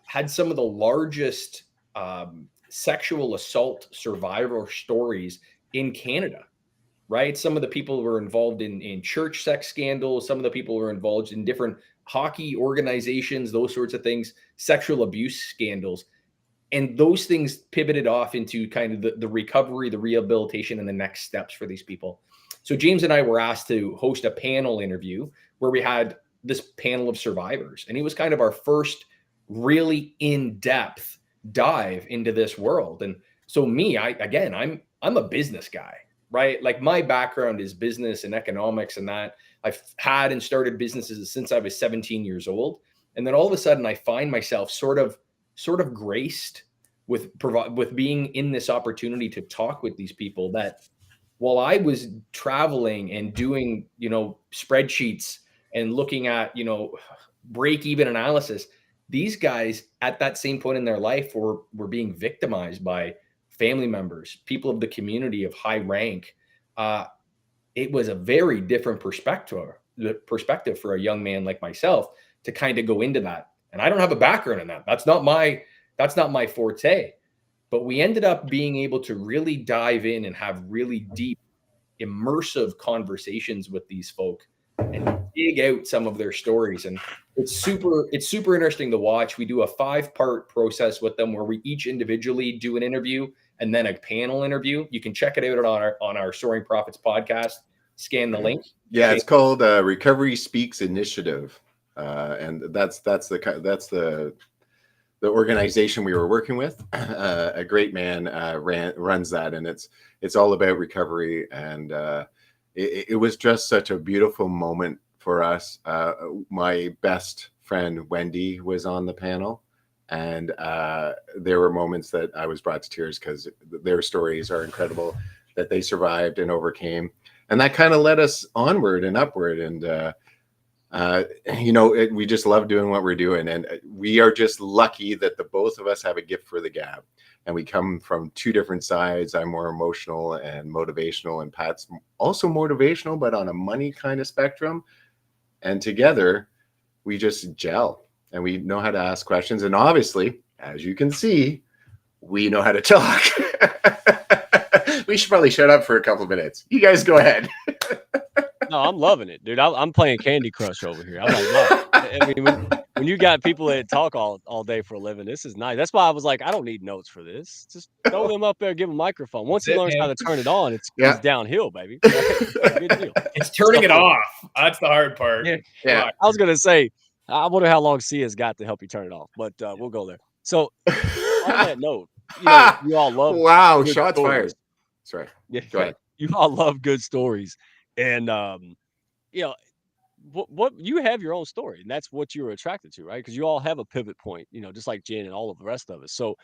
had some of the largest sexual assault survivor stories in Canada, right? Some of the people were involved in church sex scandals. Some of the people were involved in different hockey organizations, those sorts of things, sexual abuse scandals. And those things pivoted off into kind of the recovery, the rehabilitation, and the next steps for these people. So James and I were asked to host a panel interview where we had this panel of survivors. And it was kind of our first really in-depth dive into this world. And so I'm a business guy, right? Like my background is business and economics and that. I've had and started businesses since I was 17 years old. And then all of a sudden I find myself sort of graced with being in this opportunity to talk with these people that while I was traveling and doing, spreadsheets and looking at, break even analysis, these guys at that same point in their life were being victimized by family members, people of the community of high rank. It was a very different perspective for a young man like myself to kind of go into that. And I don't have a background in that. That's not my forte. But we ended up being able to really dive in and have really deep, immersive conversations with these folk and dig out some of their stories. And it's super interesting to watch. We do a 5-part process with them where we each individually do an interview and then a panel interview. You can check it out on our Soaring Profits podcast. Scan the link. Yeah, it's called Recovery Speaks Initiative, and that's the organization we were working with. A great man runs that, and it's all about recovery. And it was just such a beautiful moment for us. My best friend Wendy was on the panel, and there were moments that I was brought to tears because their stories are incredible, that they survived and overcame, and that kind of led us onward and upward. And we just love doing what we're doing, and we are just lucky that the both of us have a gift for the gab, and we come from two different sides. I'm more emotional and motivational, and Pat's also motivational, but on a money kind of spectrum. And together we just gel, and we know how to ask questions, and obviously, as you can see, we know how to talk. We should probably shut up for a couple of minutes. You guys go ahead. No, I'm loving it, dude. I'm playing Candy Crush over here. I'm like, wow. I mean, when you got people that talk all day for a living, this is nice. That's why I was like, I don't need notes for this. Just throw them up there, give them a microphone. Once he learns how to turn it on, it's downhill, baby. Good deal. It's turning it off. That's the hard part. Yeah. I was gonna say, I wonder how long Sia's got to help you turn it off, but we'll go there. So on that note, you all love shots stories. fired. Sorry. Yeah, go ahead. You all love good stories. And what you have your own story, and that's what you were attracted to, right? Because you all have a pivot point, just like Jen and all of the rest of us. So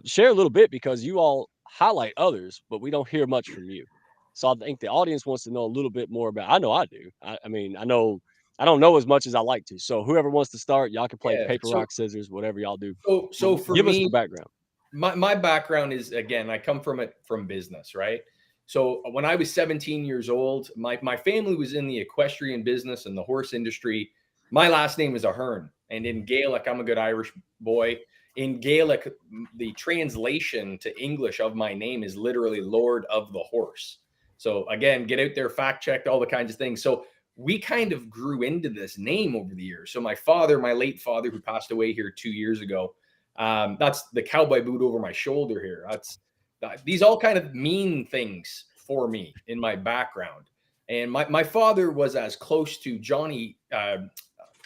share a little bit, because you all highlight others, but we don't hear much from you. So I think the audience wants to know a little bit more about. I know I do. I mean, I know I don't know as much as I like to. So whoever wants to start, y'all can play paper, rock, scissors, whatever y'all do. So for give me, us the background. My background is, again, I come from business, right? So when I was 17 years old, my family was in the equestrian business and the horse industry. My last name is Ahearn, and in Gaelic, I'm a good Irish boy. In Gaelic, the translation to English of my name is literally Lord of the Horse. So again, get out there, fact checked, all the kinds of things. So we kind of grew into this name over the years. So my late father, who passed away here 2 years ago, that's the cowboy boot over my shoulder here. These all kind of mean things for me in my background. And my father was as close to John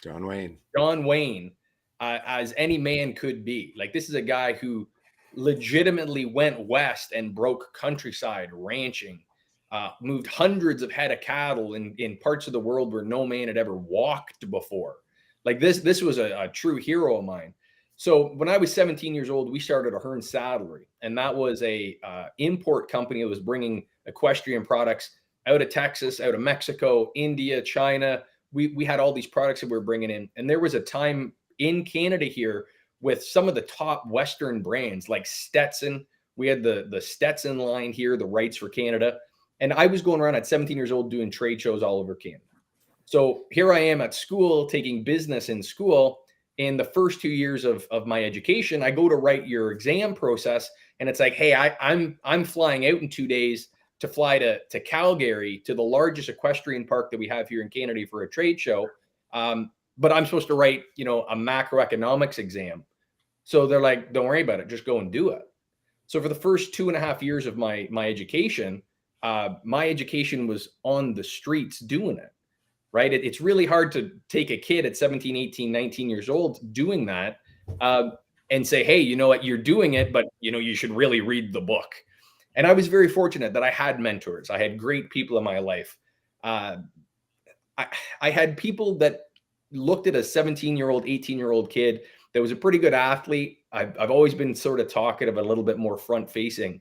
Wayne as any man could be. Like, this is a guy who legitimately went west and broke countryside ranching, moved hundreds of head of cattle in parts of the world where no man had ever walked before. Like, this was a true hero of mine. So when I was 17 years old, we started Ahearn Saddlery, and that was a import company that was bringing equestrian products out of Texas, out of Mexico, India, China. We had all these products that we were bringing in, and there was a time in Canada here with some of the top Western brands like Stetson. We had the Stetson line here, the rights for Canada, and I was going around at 17 years old doing trade shows all over Canada. So here I am at school taking business in school. in the first 2 years of my education, I go to write your exam process, and it's like, hey, I'm flying out in 2 days to fly to Calgary, to the largest equestrian park that we have here in Canada for a trade show. But I'm supposed to write, you know, a macroeconomics exam. So they're like, don't worry about it, just go and do it. So for the first 2.5 years of my education was on the streets doing it, right? It's really hard to take a kid at 17, 18, 19 years old doing that, and say, hey, you know what, you're doing it, but you know, you should really read the book. And I was very fortunate that I had mentors. I had great people in my life. I had people that looked at a 17-year-old, 18-year-old kid that was a pretty good athlete. I've always been sort of talkative, a little bit more front facing,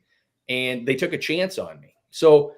and they took a chance on me. So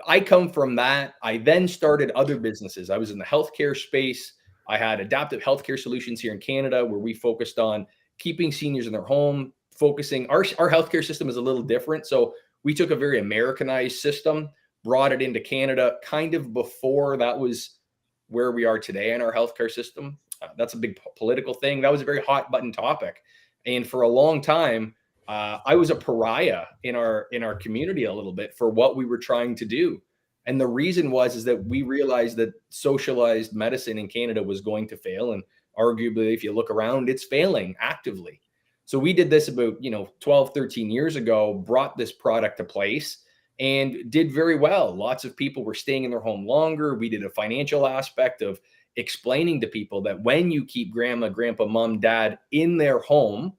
I come from that. I then started other businesses. I was in the healthcare space. I had Adaptive Healthcare Solutions here in Canada, where we focused on keeping seniors in their home, focusing. Our healthcare system is a little different. So we took a very Americanized system, brought it into Canada kind of before that was where we are today in our healthcare system. That's a big political thing. That was a very hot button topic. And for a long time, I was a pariah in our community a little bit for what we were trying to do. And the reason is that we realized that socialized medicine in Canada was going to fail. And arguably, if you look around, it's failing actively. So we did this about, 12, 13 years ago, brought this product to place and did very well. Lots of people were staying in their home longer. We did a financial aspect of explaining to people that when you keep grandma, grandpa, mom, dad in their home,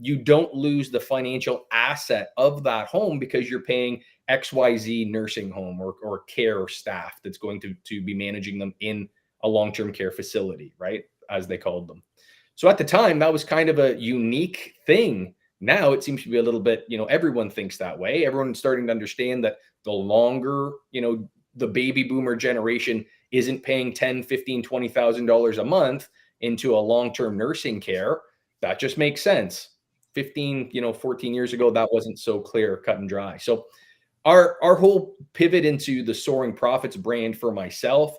you don't lose the financial asset of that home because you're paying XYZ nursing home or care staff that's going to be managing them in a long-term care facility, right? As they called them. So at the time, that was kind of a unique thing. Now it seems to be a little bit, everyone thinks that way. Everyone's starting to understand that the longer, the baby boomer generation isn't paying $10, $15, $20,000 a month into a long-term nursing care, that just makes sense. 15, 14 years ago, that wasn't so clear, cut and dry. So our whole pivot into the Soaring Profits brand for myself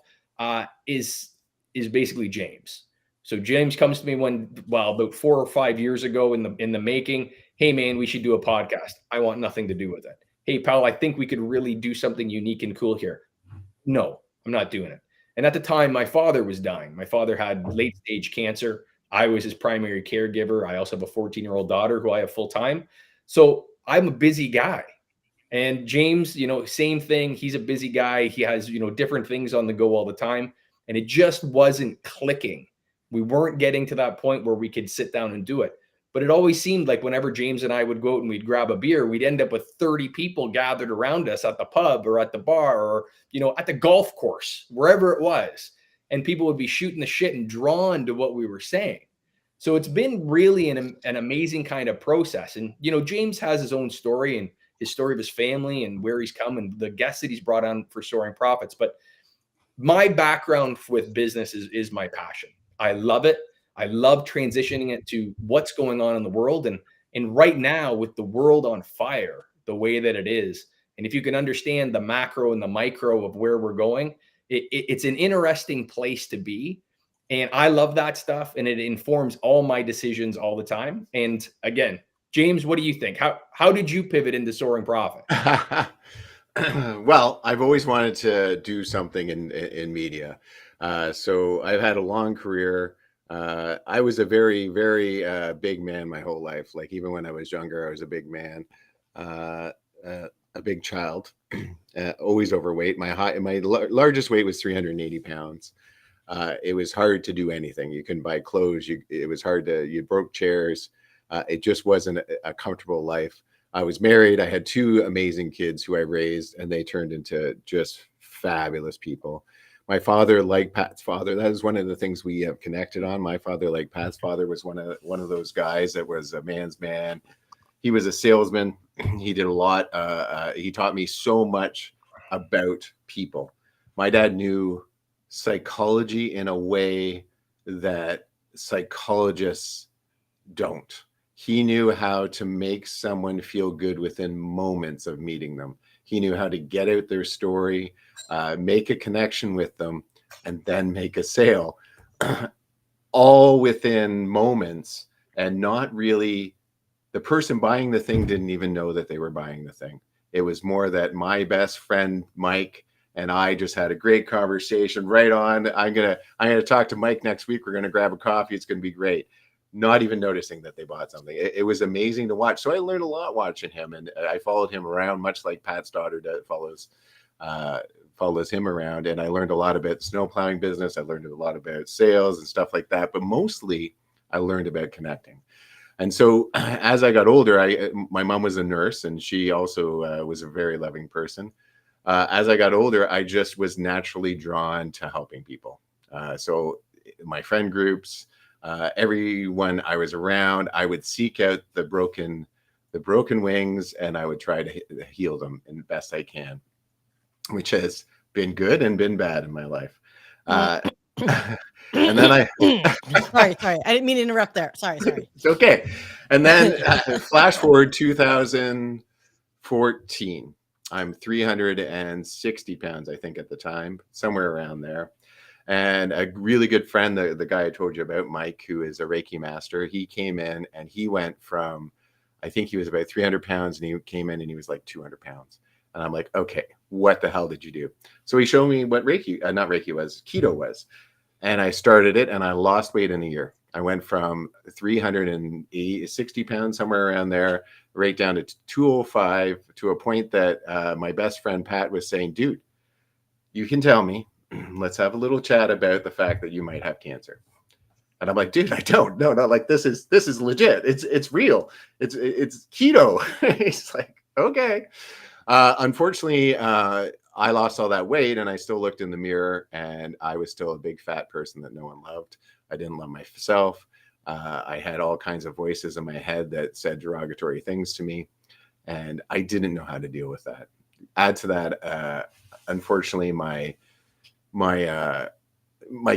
is basically James. So James comes to me about 4 or 5 years ago in the making. Hey man, we should do a podcast. I want nothing to do with it. Hey pal, I think we could really do something unique and cool here. No, I'm not doing it. And at the time, my father was dying. My father had late stage cancer. I was his primary caregiver. I also have a 14-year-old daughter who I have full time. So I'm a busy guy. And James, same thing. He's a busy guy. He has, different things on the go all the time. And it just wasn't clicking. We weren't getting to that point where we could sit down and do it. But it always seemed like whenever James and I would go out and we'd grab a beer, we'd end up with 30 people gathered around us at the pub or at the bar or, at the golf course, wherever it was. And people would be shooting the shit and drawn to what we were saying. So it's been really an amazing kind of process. And, James has his own story and his story of his family and where he's come and the guests that he's brought on for Soaring Profits. But my background with business is my passion. I love it. I love transitioning it to what's going on in the world. And right now, with the world on fire, the way that it is, and if you can understand the macro and the micro of where we're going, it's an interesting place to be. And I love that stuff. And it informs all my decisions all the time. And again, James, what do you think? How did you pivot into Soaring Profit? Well, I've always wanted to do something in media. So I've had a long career. I was a very, very big man my whole life. Like even when I was younger, I was a big man, a big child, always overweight. My largest weight was 380 pounds. It was hard to do anything. You couldn't buy clothes. It was hard you broke chairs. It just wasn't a comfortable life. I was married. I had 2 amazing kids who I raised, and they turned into just fabulous people. My father, like Pat's father, that is one of the things we have connected on. My father, like Pat's father, was one of those guys that was a man's man. He was a salesman. He did a lot. He taught me so much about people. My dad knew psychology in a way that psychologists don't. He knew how to make someone feel good within moments of meeting them. He knew how to get out their story, make a connection with them, and then make a sale. all within moments, and not really, the person buying the thing didn't even know that they were buying the thing. It was more that my best friend Mike and I just had a great conversation. Right on. I'm gonna talk to Mike next week. We're gonna grab a coffee. It's gonna be great. Not even noticing that they bought something. It was amazing to watch. So I learned a lot watching him, and I followed him around, much like Pat's daughter follows him around. And I learned a lot about snow plowing business. I learned a lot about sales and stuff like that. But mostly, I learned about connecting. And so as I got older, my mom was a nurse, and she also was a very loving person. As I got older, I just was naturally drawn to helping people. So my friend groups, everyone I was around, I would seek out the broken wings, and I would try to heal them in the best I can, which has been good and been bad in my life. And then sorry, I didn't mean to interrupt there. Sorry. It's okay. And then flash forward 2014. I'm 360 pounds, I think, at the time, somewhere around there. And a really good friend, the guy I told you about, Mike, who is a Reiki master, he came in and he went from, I think he was about 300 pounds, and he came in and he was like 200 pounds. And I'm like, okay, what the hell did you do? So he showed me what keto was. And I started it, and I lost weight in a year. I went from 360 pounds, somewhere around there, right down to 205, to a point that my best friend Pat was saying, dude, you can tell me, let's have a little chat about the fact that you might have cancer. And I'm like, dude, I don't. No, like this is legit. It's real. It's keto. He's like, okay. Unfortunately, I lost all that weight, and I still looked in the mirror, and I was still a big fat person that no one loved. I didn't love myself. I had all kinds of voices in my head that said derogatory things to me, and I didn't know how to deal with that. Add to that, unfortunately, my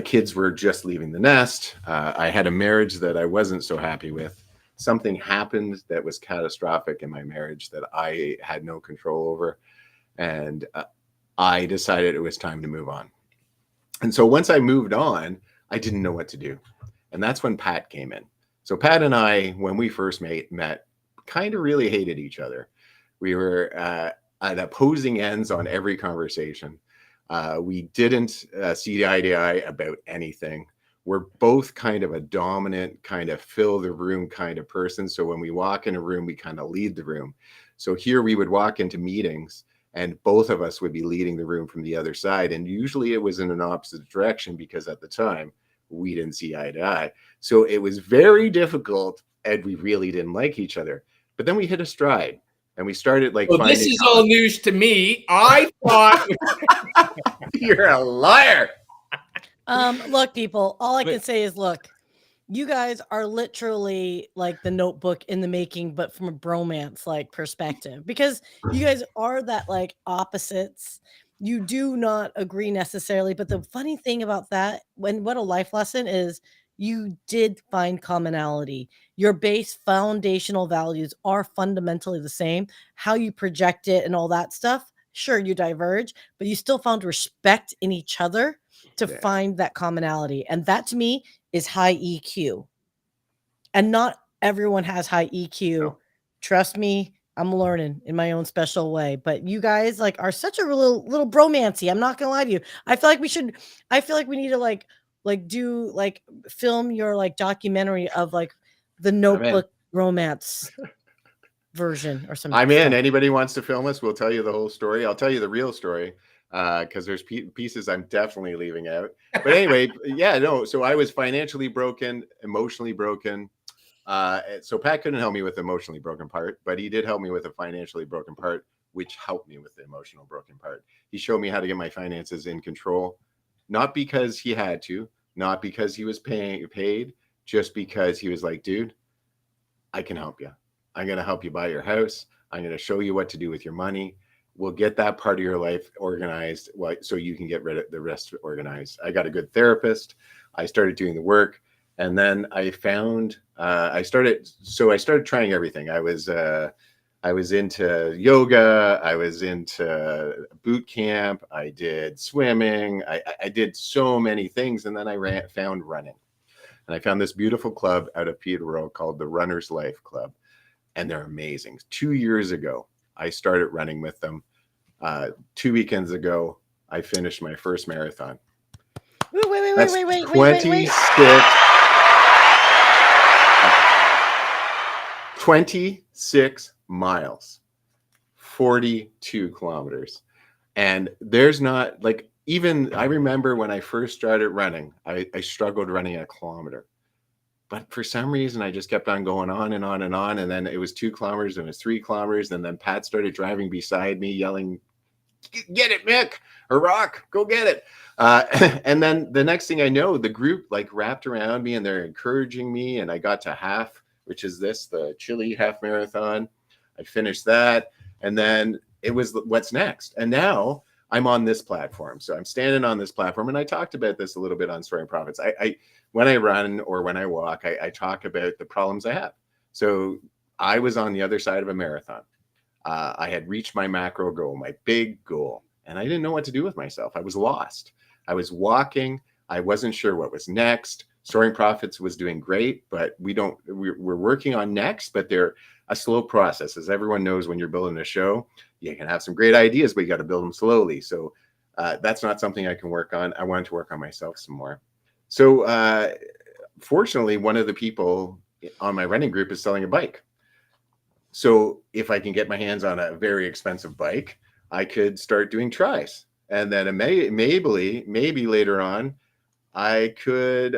kids were just leaving the nest. I had a marriage that I wasn't so happy with. Something happened that was catastrophic in my marriage that I had no control over. And I decided it was time to move on. And so once I moved on, I didn't know what to do. And that's when Pat came in. So Pat and I, when we first met, kind of really hated each other. We were at opposing ends on every conversation. We didn't see eye to eye about anything. We're both kind of a dominant, kind of fill the room kind of person. So when we walk in a room, we kind of lead the room. So here we would walk into meetings, and both of us would be leading the room from the other side. And usually it was in an opposite direction, because at the time we didn't see eye to eye. So it was very difficult, and we really didn't like each other. But then we hit a stride, and we started like, well, this is all news to me. I thought you're a liar. Look, people, all I can say is, look, you guys are literally like the Notebook in the making, but from a bromance like perspective, because you guys are that like opposites. You do not agree necessarily, but the funny thing about that, what a life lesson is, you did find commonality. Your base foundational values are fundamentally the same. How you project it and all that stuff, sure, you diverge, but you still found respect in each other to find that commonality. And that to me is high EQ. And not everyone has high EQ. No. Trust me, I'm learning in my own special way. But you guys like are such a little bromancy. I'm not gonna lie to you. I feel like we need to like do like film your like documentary of like the Notebook romance version or something. I'm in. Anybody wants to film us, we'll tell you the whole story. I'll tell you the real story, because there's pieces I'm definitely leaving out. But anyway, yeah, no. So I was financially broken, emotionally broken. So Pat couldn't help me with the emotionally broken part, but he did help me with the financially broken part, which helped me with the emotional broken part. He showed me how to get my finances in control, not because he had to, not because he was paid, just because he was like, dude, I can help you. I'm going to help you buy your house. I'm going to show you what to do with your money. We'll get that part of your life organized, so you can get rid of the rest organized. I got a good therapist. I started doing the work. And then I found, I started trying everything. I was into yoga. I was into boot camp. I did swimming. I did so many things. And then I found running. And I found this beautiful club out of Peterborough called the Runner's Life Club. And they're amazing. 2 years ago, I started running with them. 2 weekends ago, I finished my first marathon. Wait. 26 miles, 42 kilometers. And there's not like, even I remember when I first started running, I struggled running a kilometer. But for some reason, I just kept on going on and on and on. And then it was 2 kilometers and it was 3 kilometers. And then Pat started driving beside me, yelling, "Get it, Mick, or Rock, go get it." And then the next thing I know, the group like wrapped around me and they're encouraging me. And I got to half, which is the Chile half marathon. I finished that. And then it was what's next. And now I'm on this platform. So I'm standing on this platform. And I talked about this a little bit on Soaring Profits. I when I run or when I walk, I talk about the problems I have. So I was on the other side of a marathon. I had reached my macro goal, my big goal, and I didn't know what to do with myself. I was lost. I was walking. I wasn't sure what was next. Soaring Profits was doing great, but we're working on next, but they're a slow process. As everyone knows, when you're building a show, you can have some great ideas, but you got to build them slowly. So that's not something I can work on. I wanted to work on myself some more. So fortunately, one of the people on my running group is selling a bike. So if I can get my hands on a very expensive bike, I could start doing tries. And then maybe later on, I could,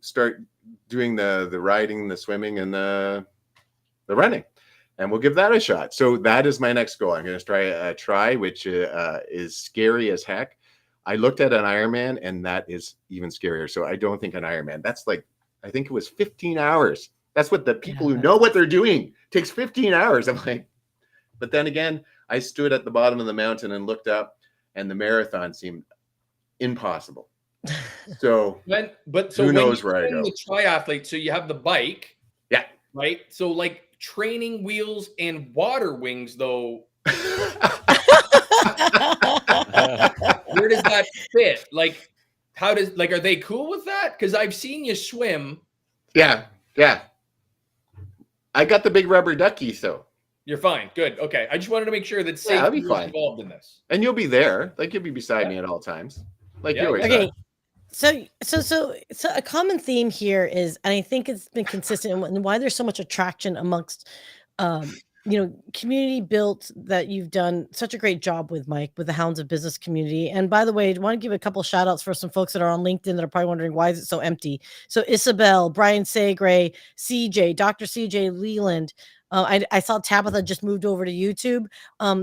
start doing the riding, the swimming, and the running. And we'll give that a shot. So that is my next goal. I'm going to try, which is scary as heck. I looked at an Ironman, and that is even scarier. So I don't think an Ironman. That's like, I think it was 15 hours. That's what the people who know what they're doing takes 15 hours. I'm like, but then again, I stood at the bottom of the mountain and looked up, and the marathon seemed impossible. So who knows where I go? The triathlete, so you have the bike, yeah, right? So like training wheels and water wings, though. Where does that fit? Like, are they cool with that? Because I've seen you swim. Yeah. I got the big rubber ducky, so you're fine. Good. Okay. I just wanted to make sure that safety was involved in this. And you'll be there. Like, you'll be beside me at all times. Like you always are. are. So a common theme here is, and I think it's been consistent, and why there's so much attraction amongst, community built, that you've done such a great job with, Mike, with the Hounds of Business community. And by the way, I want to give a couple shout outs for some folks that are on LinkedIn that are probably wondering, why is it so empty? So Isabel, Brian Segre, CJ, Dr. CJ Leland. I saw Tabitha just moved over to YouTube.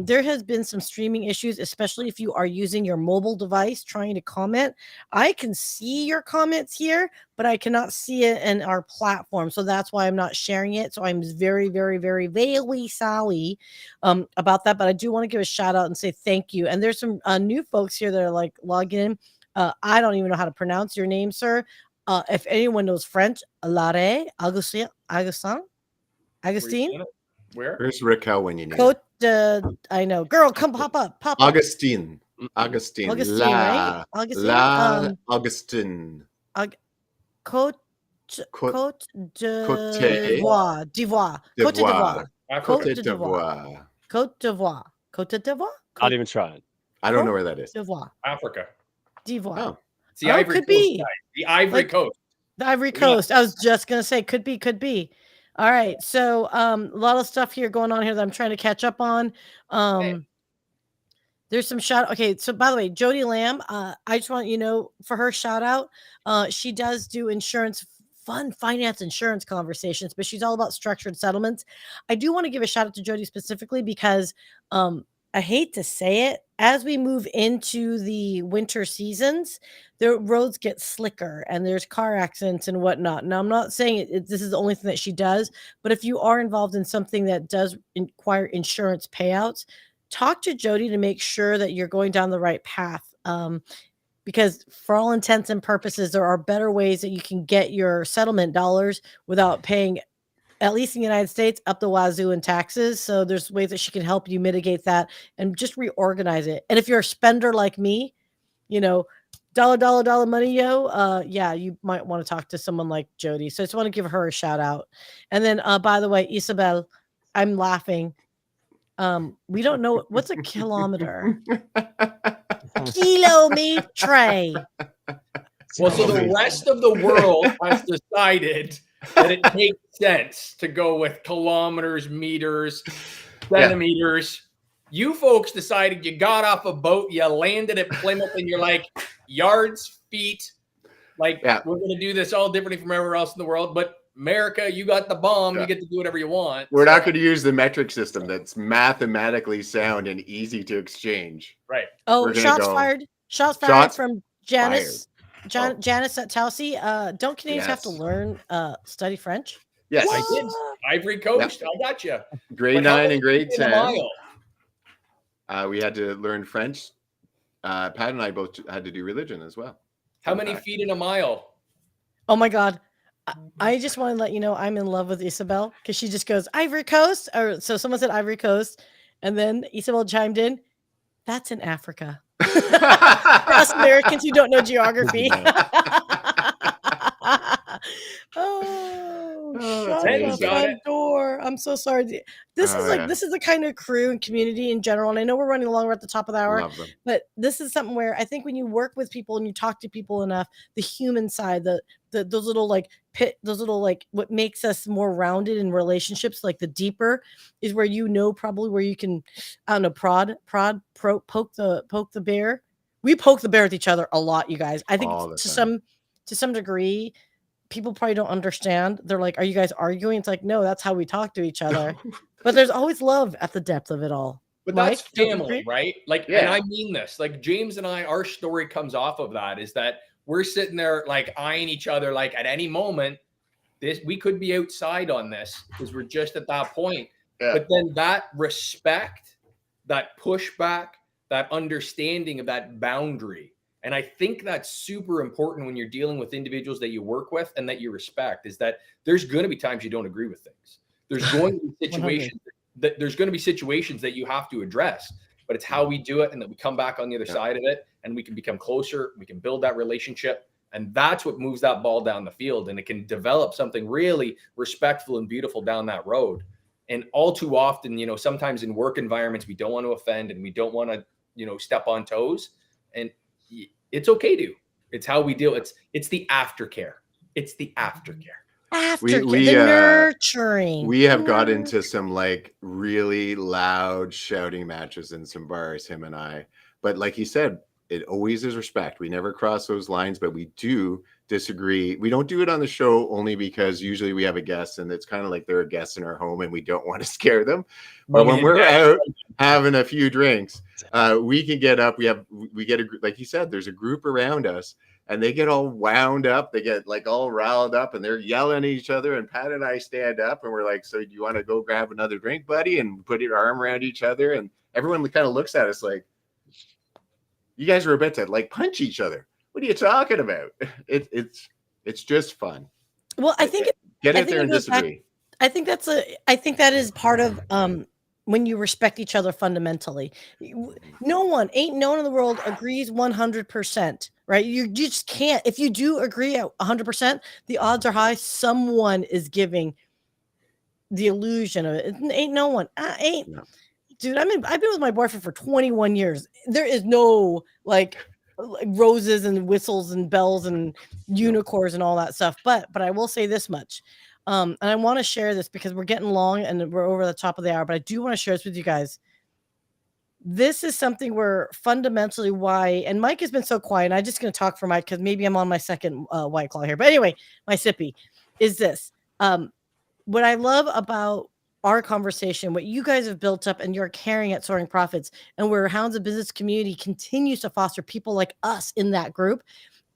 There has been some streaming issues, especially if you are using your mobile device trying to comment. I can see your comments here, but I cannot see it in our platform. So that's why I'm not sharing it. So I'm very, very, very, very sorry about that. But I do want to give a shout out and say thank you. And there's some new folks here that are like logging in. I don't even know how to pronounce your name, sir. If anyone knows French, Larre, Augustine? Where's Raquel when you need Cote, I know. Girl, come pop up. Augustine. Right? Augustine. Augustine. Cote d'Ivoire. Cote d'Ivoire. Not even trying. I don't know where that is. Africa. D'Ivoire. Oh. It's the Ivory Coast. The Ivory Coast. The Ivory Coast. I was just going to say, could be. All right. So a lot of stuff here going on here that I'm trying to catch up on. There's some shout. Okay. So by the way, Jody Lamb, I just want for her shout out. She does do finance insurance conversations, but she's all about structured settlements. I do want to give a shout out to Jody specifically because I hate to say it, as we move into the winter seasons, the roads get slicker and there's car accidents and whatnot. Now, I'm not saying this is the only thing that she does, but if you are involved in something that does require insurance payouts, talk to Jody to make sure that you're going down the right path. Because for all intents and purposes, there are better ways that you can get your settlement dollars without paying, at least in the United States, up the wazoo in taxes. So there's ways that she can help you mitigate that and just reorganize it. And if you're a spender like me, dollar money, yo. Yeah, you might want to talk to someone like Jody. So I just want to give her a shout out. And then, by the way, Isabel, I'm laughing. We don't know what's a kilometer. Kilometre. Well, so the rest of the world has decided that it makes sense to go with kilometers, meters, centimeters. You folks decided you got off a boat, you landed at Plymouth, and you're like, yards, feet. Like, we're going to do this all differently from everywhere else in the world. But America, you got the bomb. You get to do whatever you want. We're not going to use the metric system that's mathematically sound and easy to exchange. Right. Oh, shots fired. Shots fired from Janice. Janice at Telsey. Don't Canadians have to learn study French? Yes, I did. Ivory Coast. I got you. Grade 9 and grade 10. We had to learn French. Pat and I both had to do religion as well. How many feet in a mile? Oh my God. I just want to let you know I'm in love with Isabel because she just goes, Ivory Coast. Or so someone said Ivory Coast. And then Isabel chimed in, that's in Africa. For us Americans who don't know geography. Shut the front door. I'm so sorry. This is the kind of crew and community in general. And I know we're running along. We're at the top of the hour. But this is something where I think when you work with people and you talk to people enough, the human side, those little what makes us more rounded in relationships, like the deeper is where probably where you can, I don't know, poke the bear. We poke the bear with each other a lot, you guys. I think to some degree, people probably don't understand. They're like, are you guys arguing? It's like, no, that's how we talk to each other. But there's always love at the depth of it all. But that's family, right? Like, and I mean this, like James and I, our story comes off of that, is that we're sitting there like eyeing each other, like at any moment, we could be outside on this because we're just at that point. But then that respect, that pushback, that understanding of that boundary. And I think that's super important when you're dealing with individuals that you work with and that you respect, is that there's going to be times you don't agree with things. There's going to be situations that you have to address, but it's how we do it and that we come back on the other side of it and we can become closer. We can build that relationship. And that's what moves that ball down the field. And it can develop something really respectful and beautiful down that road. And all too often, sometimes in work environments, we don't want to offend and we don't want to, step on toes. And it's okay to. It's how we deal. It's the aftercare. It's the aftercare. The nurturing. We have got into some like really loud shouting matches in some bars, him and I. But like he said, it always is respect. We never cross those lines, but we do disagree. We don't do it on the show only because usually we have a guest and it's kind of like they're a guest in our home and we don't want to scare them. But when we're out having a few drinks, we can get up. We get like he said, there's a group around us and they get all wound up. They get like all riled up and they're yelling at each other. And Pat and I stand up and we're like, so do you want to go grab another drink, buddy? And put your arm around each other. And everyone kind of looks at us like, you guys are about to like punch each other. What are you talking about? It's just fun. Well, I think get out there and disagree. I think that is part of when you respect each other fundamentally. No one in the world agrees 100%, right? You just can't. If you do agree at 100%, the odds are high someone is giving the illusion of it. Ain't no one. No. Dude, I've been with my boyfriend for 21 years. There is no like roses and whistles and bells and unicorns and all that stuff. But I will say this much. And I want to share this because we're getting long and we're over the top of the hour, but I do want to share this with you guys. This is something where fundamentally why, and Mike has been so quiet, and I'm just going to talk for Mike because maybe I'm on my second White Claw here. But anyway, my sippy is this. What I love about our conversation, what you guys have built up and you're carrying at Soaring Profits, and where Hounds of Business community continues to foster people like us in that group,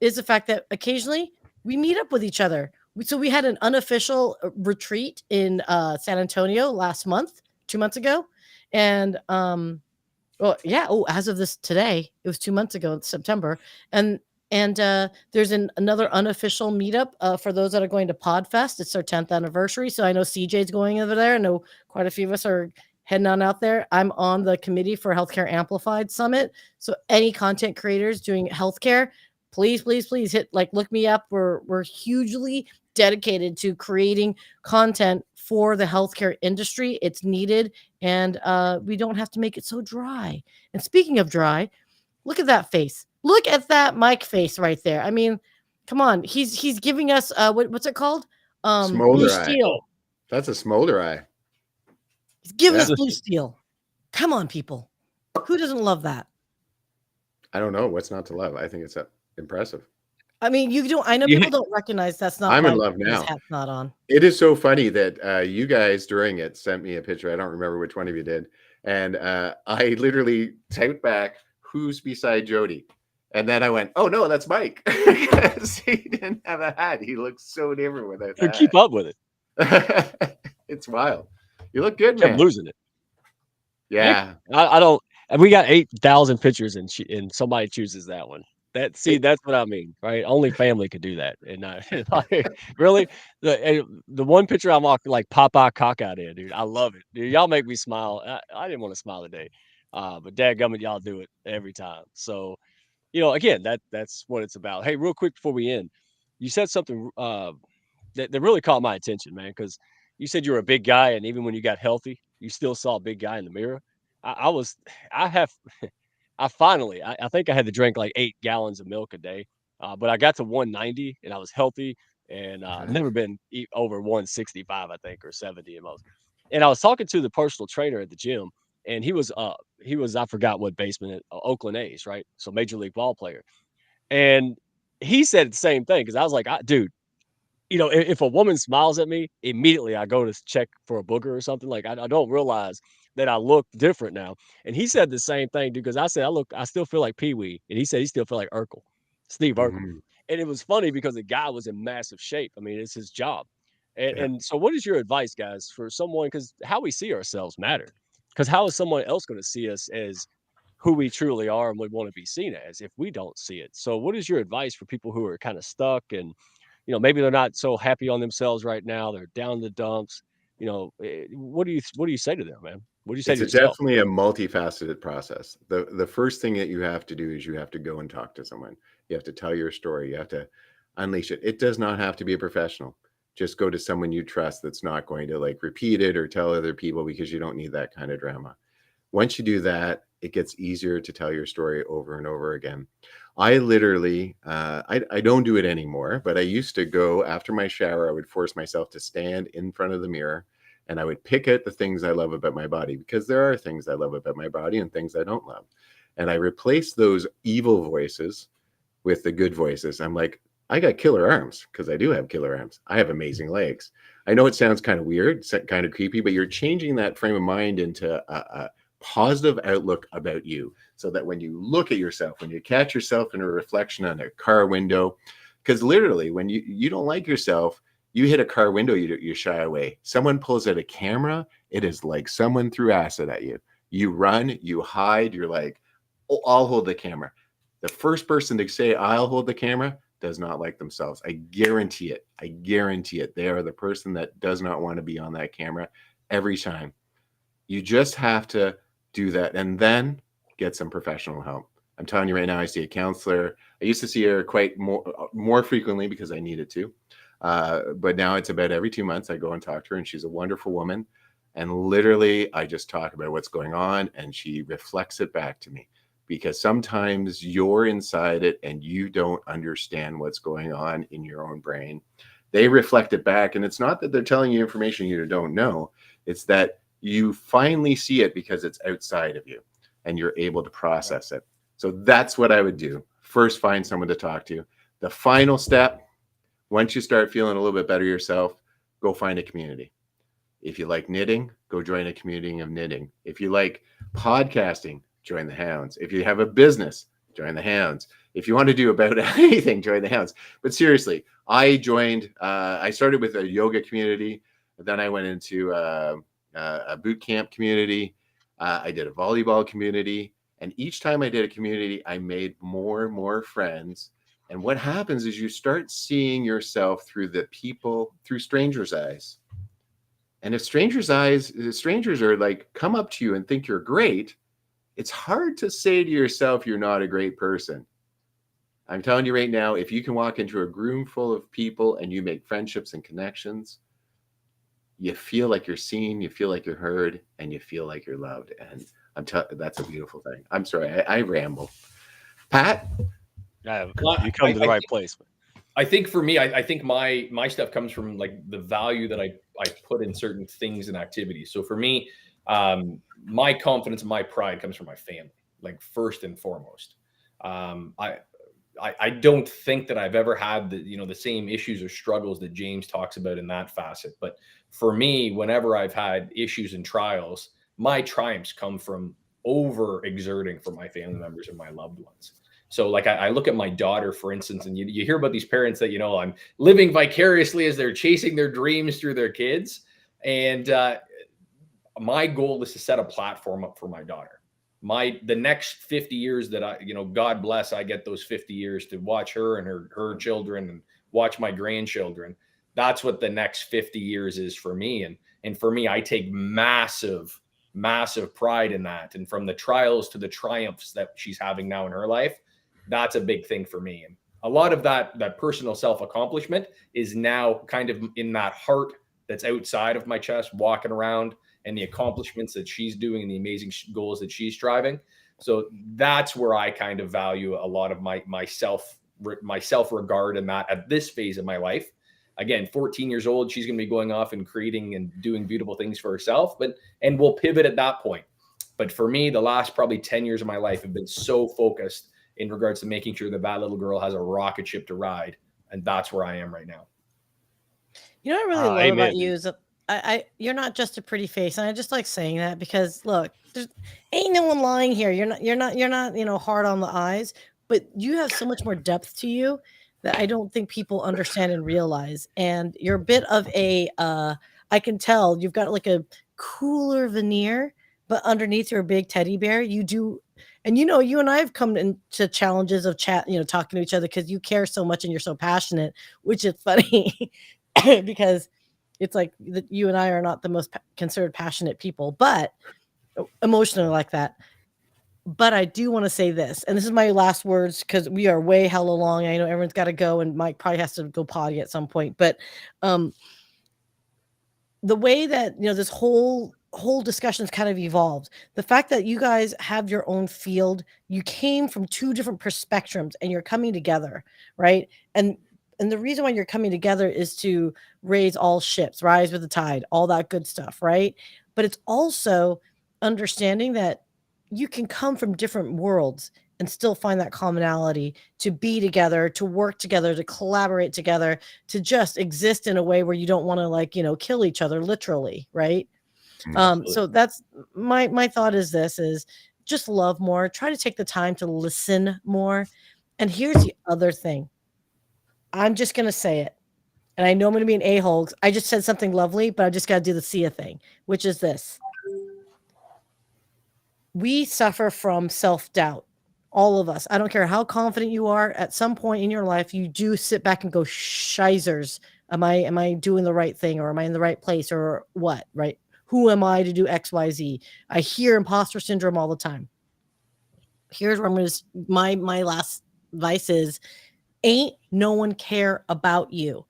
is the fact that occasionally we meet up with each other. So we had an unofficial retreat in San Antonio last month, 2 months ago. And as of this today, it was 2 months ago, it's September. And there's another unofficial meetup for those that are going to Podfest. It's their 10th anniversary. So I know CJ's going over there. I know quite a few of us are heading on out there. I'm on the committee for Healthcare Amplified Summit. So any content creators doing healthcare, please, please, please hit look me up. We're hugely dedicated to creating content for the healthcare industry. It's needed, and we don't have to make it so dry. And speaking of dry, look at that face. Look at that Mike face right there. I mean, come on. He's giving us what's it called? Blue Smolder eye. steel. That's a smolder eye. He's giving Yeah. us blue steel. Come on, people. Who doesn't love that? I don't know what's not to love. I think it's impressive. I mean, you don't. I know You- people don't recognize that's not. I'm in Mike love when his now. hat's not on. It is so funny that you guys during it sent me a picture. I don't remember which one of you did. And I literally typed back, "Who's beside Jody?" And then I went, "Oh no, that's Mike." Because he didn't have a hat. He looks so different without to that. keep up with it. It's wild. You look good, Kept man. losing it. Yeah. I don't. And we got 8,000 pictures, and somebody chooses that one. That's what I mean, right? Only family could do that, and like, really, the one picture I'm like Popeye cockeyed in, dude. I love it, dude. Y'all make me smile. I didn't want to smile today, but dadgummit, y'all do it every time. So, again, that's what it's about. Hey, real quick before we end, you said something that really caught my attention, man, because you said you were a big guy, and even when you got healthy, you still saw a big guy in the mirror. I was, I have, I think I had to drink like 8 gallons of milk a day, but I got to 190 and I was healthy, and I've never been over 165, I think, or 70 at most. And I was talking to the personal trainer at the gym, and I forgot what baseman at Oakland A's, right? So major league ball player, and he said the same thing because I was like, dude, if a woman smiles at me, immediately I go to check for a booger or something. Like I don't realize that I look different now. And he said the same thing, dude, because I said I still feel like Pee Wee, and he said he still feel like Urkel, Steve Urkel. Mhm. And it was funny because the guy was in massive shape. I mean, it's his job. And Yeah. and so, what is your advice, guys, for someone? Because how we see ourselves matter. Because how is someone else going to see us as who we truly are and we want to be seen as if we don't see it? So, what is your advice for people who are kind of stuck and maybe they're not so happy on themselves right now. They're down in the dumps. What do you say to them, man? What do you say It's to yourself? definitely a multifaceted process. The first thing that you have to do is you have to go and talk to someone. You have to tell your story. You have to unleash it. It does not have to be a professional. Just go to someone you trust that's not going to like repeat it or tell other people, because you don't need that kind of drama. Once you do that, it gets easier to tell your story over and over again. I literally, I don't do it anymore, but I used to go after my shower. I would force myself to stand in front of the mirror, and I would pick out the things I love about my body, because there are things I love about my body and things I don't love. And I replace those evil voices with the good voices. I'm like, I got killer arms, because I do have killer arms. I have amazing legs. I know it sounds kind of weird, kind of creepy, but you're changing that frame of mind into a positive outlook about you, so that when you look at yourself, when you catch yourself in a reflection on a car window, because literally when you don't like yourself, you hit a car window, you shy away. Someone pulls out a camera, it is like someone threw acid at you. You run, you hide, you're like, oh, I'll hold the camera. The first person to say I'll hold the camera does not like themselves. I guarantee it. I guarantee it. They are the person that does not want to be on that camera every time. You just have to do that, and then get some professional help. I'm telling you right now, I see a counselor. I used to see her quite more frequently because I needed to. But now it's about every 2 months I go and talk to her, and she's a wonderful woman. And literally, I just talk about what's going on, and she reflects it back to me, because sometimes you're inside it and you don't understand what's going on in your own brain. They reflect it back, and it's not that they're telling you information you don't know. It's that you finally see it because it's outside of you and you're able to process it. So that's what I would do. First, find someone to talk to. The final step, once you start feeling a little bit better yourself, go find a community. If you like knitting, go join a community of knitting. If you like podcasting, join the Hounds. If you have a business, join the Hounds. If you want to do about anything, join the Hounds. But seriously, I started with a yoga community. Then I went into a boot camp community. I did a volleyball community. And each time I did a community, I made more and more friends. And what happens is you start seeing yourself through strangers' eyes. And if strangers are like, come up to you and think you're great, it's hard to say to yourself, you're not a great person. I'm telling you right now, if you can walk into a room full of people and you make friendships and connections, you feel like you're seen, you feel like you're heard, and you feel like you're loved. And that's a beautiful thing. I'm sorry, I ramble. Pat? Well, you come to the right place. I think for me, I think my stuff comes from like the value that I put in certain things and activities. So for me, my confidence and my pride comes from my family, like first and foremost. I don't think that I've ever had the same issues or struggles that James talks about in that facet. But for me, whenever I've had issues and trials, my triumphs come from over exerting for my family members and my loved ones. So like I look at my daughter, for instance, and you hear about these parents that, I'm living vicariously as they're chasing their dreams through their kids. And my goal is to set a platform up for my daughter. The next 50 years that God bless, I get those 50 years to watch her and her children and watch my grandchildren. That's what the next 50 years is for me. And for me, I take massive, massive pride in that. And from the trials to the triumphs that she's having now in her life, that's a big thing for me. And a lot of that personal self-accomplishment is now kind of in that heart that's outside of my chest, walking around, and the accomplishments that she's doing and the amazing goals that she's striving. So that's where I kind of value a lot of my self-regard in that at this phase of my life. Again, 14 years old, she's going to be going off and creating and doing beautiful things for herself, and we'll pivot at that point. But for me, the last probably 10 years of my life have been so focused in regards to making sure that little girl has a rocket ship to ride. And that's where I am right now. What I really love about you is you're not just a pretty face. And I just like saying that because look, there's ain't no one lying here. You're not, hard on the eyes, but you have so much more depth to you that I don't think people understand and realize. And you're a bit of I can tell you've got like a cooler veneer, but underneath you're a big teddy bear. You do. And you and I have come into challenges of talking to each other because you care so much and you're so passionate, which is funny because it's like you and I are not the most considered passionate people, but emotionally like that. But I do want to say this, and this is my last words because we are way hella long. I know everyone's got to go, and Mike probably has to go potty at some point. But the way that this whole discussion's kind of evolved, the fact that you guys have your own field, you came from two different perspectives, and you're coming together, right? And the reason why you're coming together is to raise all ships, rise with the tide, all that good stuff, right? But it's also understanding that you can come from different worlds and still find that commonality, to be together, to work together, to collaborate together, to just exist in a way where you don't want to kill each other literally, right? So that's my thought is just love more, try to take the time to listen more. And here's the other thing. I'm just going to say it. And I know I'm going to be an a-hole. I just said something lovely, but I just got to do the Sia thing, which is this. We suffer from self-doubt. All of us. I don't care how confident you are. At some point in your life, you do sit back and go, shizers. Am I doing the right thing, or am I in the right place, or what, right? Who am I to do X, Y, Z? I hear imposter syndrome all the time. Here's where I'm going to, my last advice is, ain't no one care about you.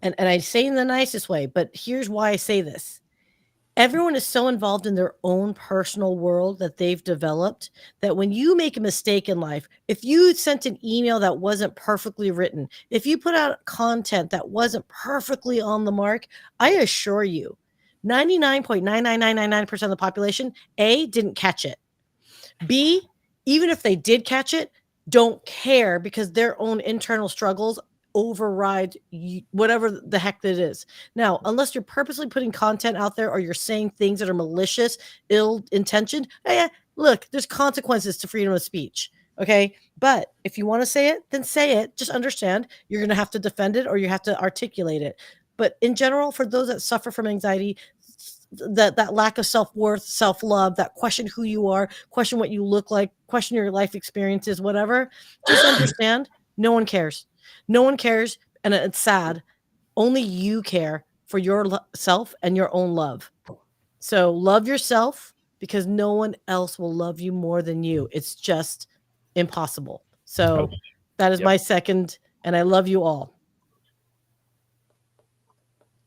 And I say in the nicest way, but here's why I say this. Everyone is so involved in their own personal world that they've developed that when you make a mistake in life, if you sent an email that wasn't perfectly written, if you put out content that wasn't perfectly on the mark, I assure you, 99.99999% of the population, A, didn't catch it. B, even if they did catch it, don't care because their own internal struggles override whatever the heck that is. Now, unless you're purposely putting content out there or you're saying things that are malicious, ill-intentioned, look, there's consequences to freedom of speech. Okay. But if you want to say it, then say it. Just understand you're going to have to defend it or you have to articulate it. But in general, for those that suffer from anxiety, that lack of self-worth, self-love, that question who you are, question what you look like, question your life experiences, whatever, just understand no one cares. No one cares, and it's sad. Only you care for yourself and your own love. So love yourself because no one else will love you more than you. It's just impossible. So That is my second, and I love you all.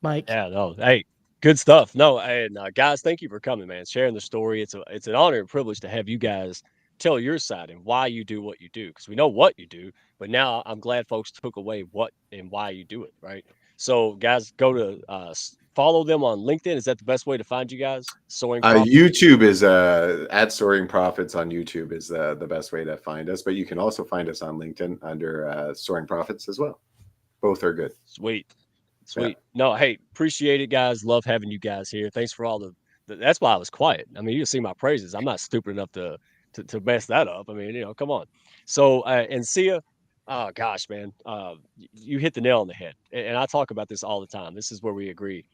Mike. Yeah, no, hey, good stuff. No, and guys, thank you for coming, man. Sharing the story. It's an honor and privilege to have you guys tell your side and why you do what you do, because we know what you do, but now I'm glad folks took away what and why you do it, right? So, guys, go to follow them on LinkedIn. Is that the best way to find you guys? Soaring Profits? YouTube is at Soaring Profits on YouTube is the best way to find us, but you can also find us on LinkedIn under Soaring Profits as well. Both are good. Sweet. No, hey, appreciate it, guys. Love having you guys here. Thanks for all that's why I was quiet. I mean, you can see my praises. I'm not stupid enough to mess that up. I mean, come on. So, and Sia, oh gosh, man, you hit the nail on the head. And I talk about this all the time. This is where we agree.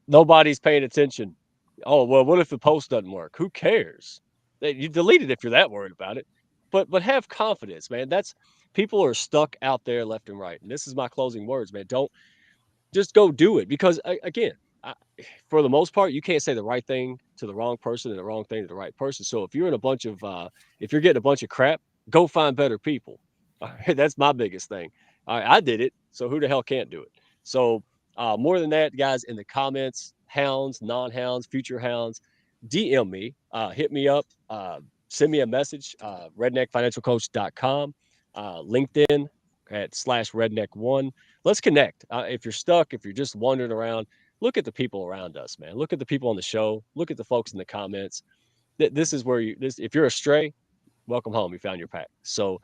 Nobody's paying attention. Oh, well, what if the post doesn't work? Who cares? You delete it if you're that worried about it. But have confidence, man. People are stuck out there left and right. And this is my closing words, man. Don't just go do it, because again, for the most part, you can't say the right thing to the wrong person and the wrong thing to the right person. So if you're in if you're getting a bunch of crap, go find better people. All right, that's my biggest thing. All right, I did it, so who the hell can't do it? So more than that, guys, in the comments, hounds, non-hounds, future hounds, DM me, hit me up, send me a message, redneckfinancialcoach.com, LinkedIn at /redneck1. Let's connect. If you're stuck, if you're just wandering around, look at the people around us, man. Look at the people on the show. Look at the folks in the comments. This is where if you're astray, welcome home. You found your pack. So,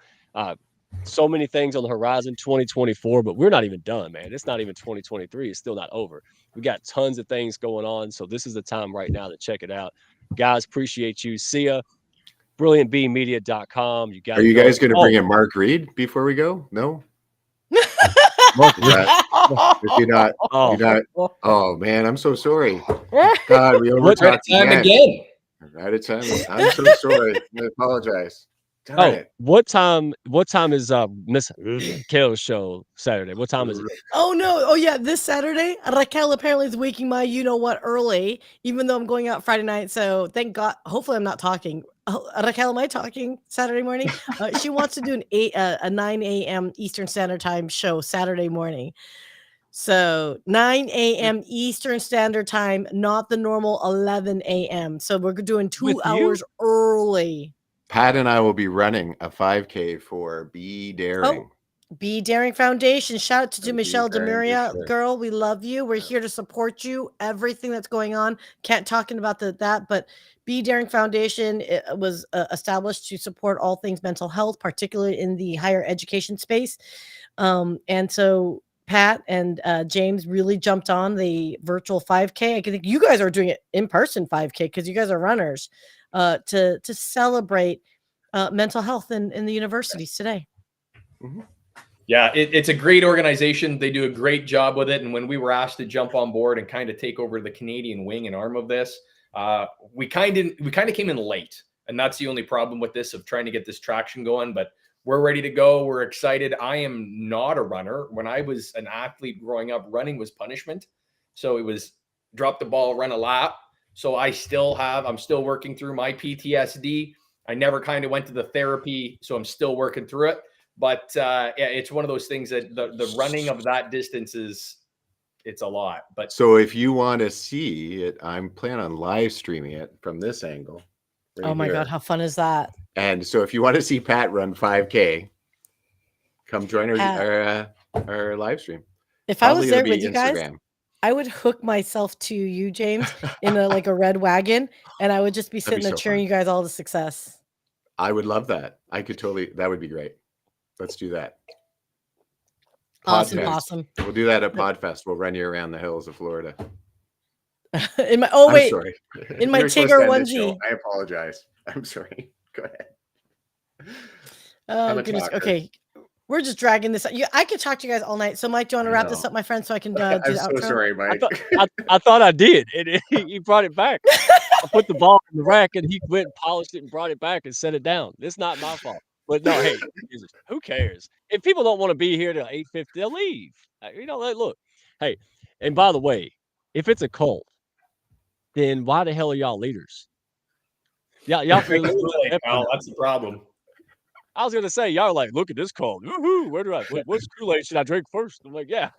so many things on the horizon, 2024, but we're not even done, man. It's not even 2023. It's still not over. We got tons of things going on. So this is the time right now to check it out. Guys, appreciate you. See ya. BrilliantBeamMedia.com. You got. Are you guys going to bring in Mark Reed before we go? No. If you're not, oh man, I'm so sorry. God, we overtalked again. Right at time. I'm so sorry. I apologize. Darn it. What time is Miss Raquel's show Saturday? What time is it? Oh no. Oh yeah, this Saturday. Raquel apparently is waking my you-know-what early, even though I'm going out Friday night. So thank God. Hopefully I'm not talking. Raquel, am I talking Saturday morning? She wants to do a 9 a.m. Eastern Standard Time show Saturday morning. So 9 a.m. Eastern Standard Time, not the normal 11 a.m. So we're doing 2 hours early. Pat and I will be running a 5K for Be Daring. Be Daring Foundation. Shout out to Michelle Demuria. Girl, we love you. We're here to support you. Everything that's going on. Can't talking about that, but Be Daring Foundation was established to support all things mental health, particularly in the higher education space. And so Pat and James really jumped on the virtual 5K. I think you guys are doing it in person 5K because you guys are runners to celebrate mental health in the universities today. Mm-hmm. Yeah, it's a great organization. They do a great job with it. And when we were asked to jump on board and kind of take over the Canadian wing and arm of this, we kind of came in late. And that's the only problem with this, of trying to get this traction going. But we're ready to go. We're excited. I am not a runner. When I was an athlete growing up, running was punishment. So it was drop the ball, run a lap. So I'm still working through my PTSD. I never kind of went to the therapy, so I'm still working through it. But yeah, it's one of those things that the running of that distance it's a lot. But so if you want to see it, I'm planning on live streaming it from this angle. Right oh my God, how fun is that? And so if you want to see Pat run 5K, come join our live stream. If probably I was there with you guys, I would hook myself to you, James, in a red wagon, and I would just be sitting there cheering you guys all to success. I would love that. That would be great. Let's do that. Podfest. Awesome. We'll do that at Podfest. We'll run you around the hills of Florida. In my sorry. In my Tigger onesie. I apologize. I'm sorry. Go ahead. Oh goodness. Okay. We're just dragging this out. I could talk to you guys all night. So Mike, do you want to wrap this up, my friend, so I can do the outro? I'm so sorry, Mike. I thought I did. He brought it back. I put the ball in the rack and he went and polished it and brought it back and set it down. It's not my fault. But no, hey, who cares? If people don't want to be here till 8:50, they'll leave. Look. Hey, and by the way, if it's a cult, then why the hell are y'all leaders? Y'all that's the problem. I was gonna say, y'all are like, look at this call. Woohoo! What's Kool-Aid should I drink first? I'm like, yeah.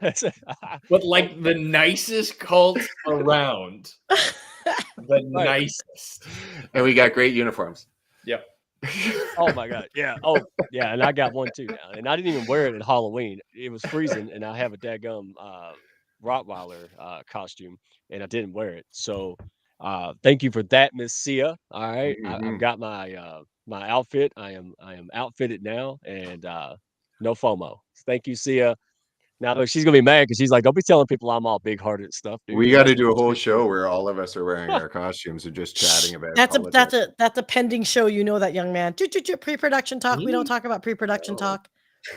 But like the nicest cult around. The nicest. And we got great uniforms. Yep. Oh my god, yeah. Oh yeah, and I got one too now. And I didn't even wear it at Halloween. It was freezing, and I have a daggum Rottweiler costume, and I didn't wear it. So thank you for that, Miss Sia. All right, I've got my my outfit. I am outfitted now, and no FOMO. Thank you, Sia. Now look, she's gonna be mad because she's like, don't be telling people I'm all big hearted and stuff, dude. We got to do a whole show where all of us are wearing our costumes and just chatting about that's a pending show. You know that, young man. Pre-production talk. We don't talk about pre-production talk.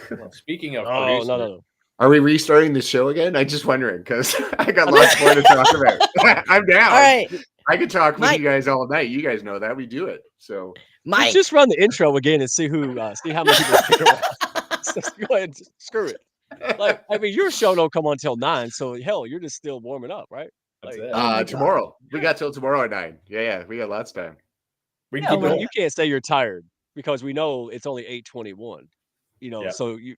Well, speaking of Oh no. Are we restarting the show again? I'm just wondering because I got lots more to talk about. I'm down. All right. I could talk with you guys all night. You guys know that we do it. So Let's just run the intro again and see who see how many people stick around. So go ahead, screw it. Like, I mean, your show don't come on till 9, so hell, you're just still warming up, right? Like, tomorrow. We got till tomorrow at 9. Yeah, we got lots of time. We can keep but going. you can't say you're tired because we know it's only 8:21. You know, so you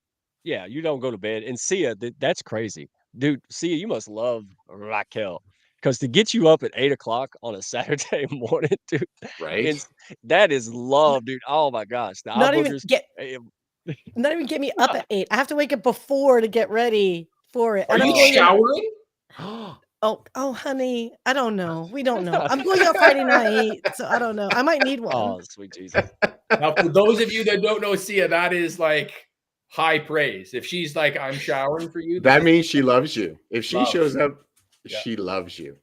don't go to bed. And Sia, that's crazy, dude. Sia, you must love Raquel because to get you up at 8 o'clock on a Saturday morning, dude, right? That is love, dude. Oh my gosh, Not even get me up at 8. I have to wake up before to get ready for it. Are you showering? Oh, honey, I don't know. We don't know. I'm going out Friday night, so I don't know. I might need one. Oh, sweet Jesus. Now, for those of you that don't know Sia, that is like high praise. If she's like, I'm showering for you, that means she loves you. If she shows up, she loves you.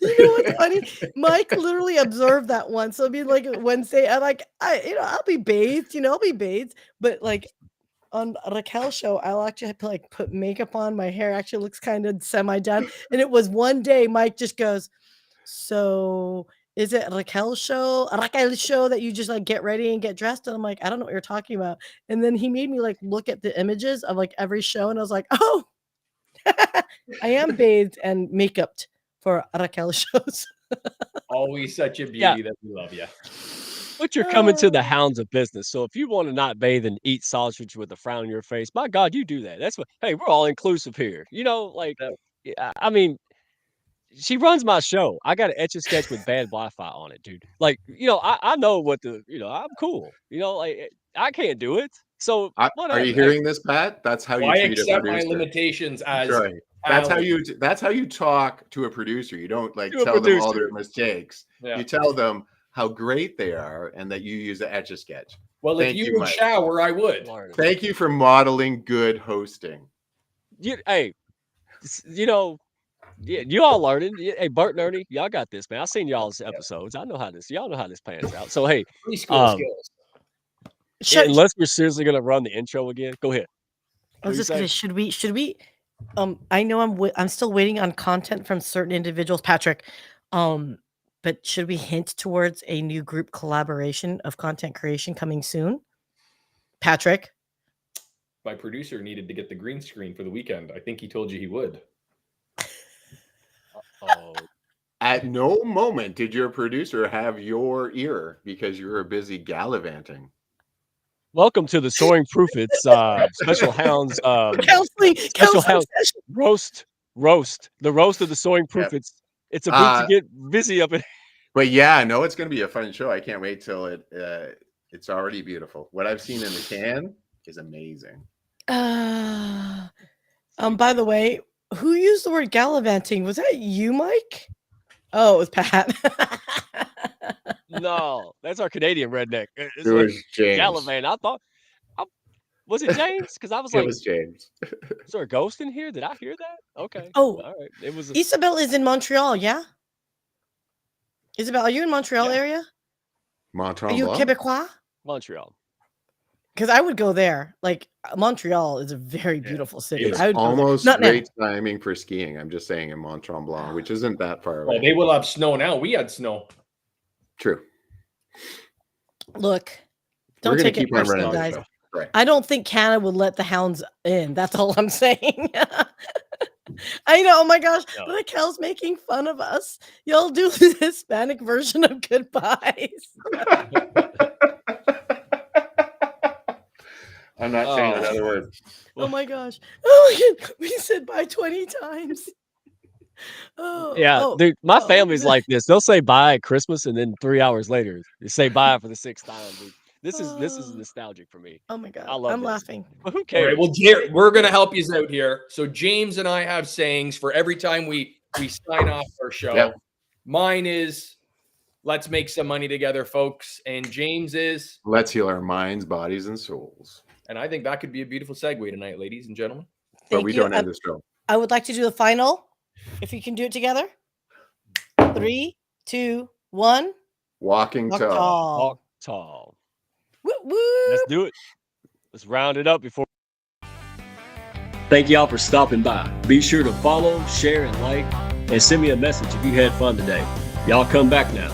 You know what's funny? Mike literally observed that once. So it'd be like Wednesday. I'll be bathed, but like on Raquel's show, I'll actually have to like put makeup on. My hair actually looks kind of semi-done. And it was one day Mike just goes, so is it Raquel's show that you just like get ready and get dressed? And I'm like, I don't know what you're talking about. And then he made me like look at the images of like every show. And I was like, oh, I am bathed and makeuped for Raquel shows. Always such a beauty that we love you. But you're coming to the hounds of business. So if you want to not bathe and eat sausage with a frown on your face, my God, you do that. That's what, hey, we're all inclusive here. You know, like, I mean, she runs my show. I got an etch a sketch with bad Wi-Fi on it, dude. Like, I know what I'm cool. Like, I can't do it. So are you hearing this, Pat? That's how you treat accept a my producer. limitations as right. That's how you talk to a producer. You don't like tell them all their mistakes. You tell them how great they are and that you use the etch a sketch. Well, if you would shower, I would. Thank you for modeling good hosting. Hey, you all learning. Hey, Bert and Ernie, y'all got this, man. I've seen y'all's episodes. I know how y'all know how this pans out. So hey, skills. Unless we're seriously gonna run the intro again, go ahead. I was just gonna. Should we? I know I'm still waiting on content from certain individuals, Patrick. But should we hint towards a new group collaboration of content creation coming soon? Patrick? My producer needed to get the green screen for the weekend. I think he told you he would. At no moment did your producer have your ear because you were busy gallivanting. Welcome to the Soaring Proofits Special Hounds Special Hounds roast. The roast of the Soaring Proofits. It's a boot to get busy up in. But yeah, no, it's going to be a fun show. I can't wait till it's already beautiful. What I've seen in the can is amazing. By the way, who used the word gallivanting? Was that you, Mike? Oh, it was Pat. No, that's our Canadian redneck. It was James. Gallivant. I thought, was it James? Because I was like, it was James. Is there a ghost in here? Did I hear that? Okay. Oh, all right. It was. Isabel is in Montreal. Yeah. Isabel, are you in Montreal area? Montreal. Are you Quebecois? Montreal. Because I would go there. Like Montreal is a very beautiful city. It's almost great timing for skiing. I'm just saying in Mont Tremblant, which isn't that far away. Well, they will have snow now. We had snow. True. Look, don't take it personally, guys. Right. I don't think Canada would let the hounds in. That's all I'm saying. I know. Oh my gosh. No. Raquel's making fun of us. Y'all do the Hispanic version of goodbyes. I'm not saying another word. Oh my gosh. Oh my God. We said bye 20 times. Oh, Yeah, oh, dude, my oh. family's like this. They'll say bye at Christmas, and then 3 hours later, they say bye for the 6th time, dude. This is nostalgic for me. Oh my God. I love I'm this. laughing. But who All cares? right, well, Jared, we're gonna help you out here. So James and I have sayings for every time we sign off our show. Yep. Mine is, let's make some money together, folks. And James is, Let's heal our minds, bodies, and souls. and I think that could be a beautiful segue tonight, ladies and gentlemen. But Thank we you. don't end the show. I would like to do the final. If you can do it together. 3, 2, 1. Walking Walk tall. tall. Walk tall. Woo, woo. Let's do it. Let's round it up before. Thank y'all for stopping by. Be sure to follow, share, and like, and send me a message if you had fun today. Y'all come back now.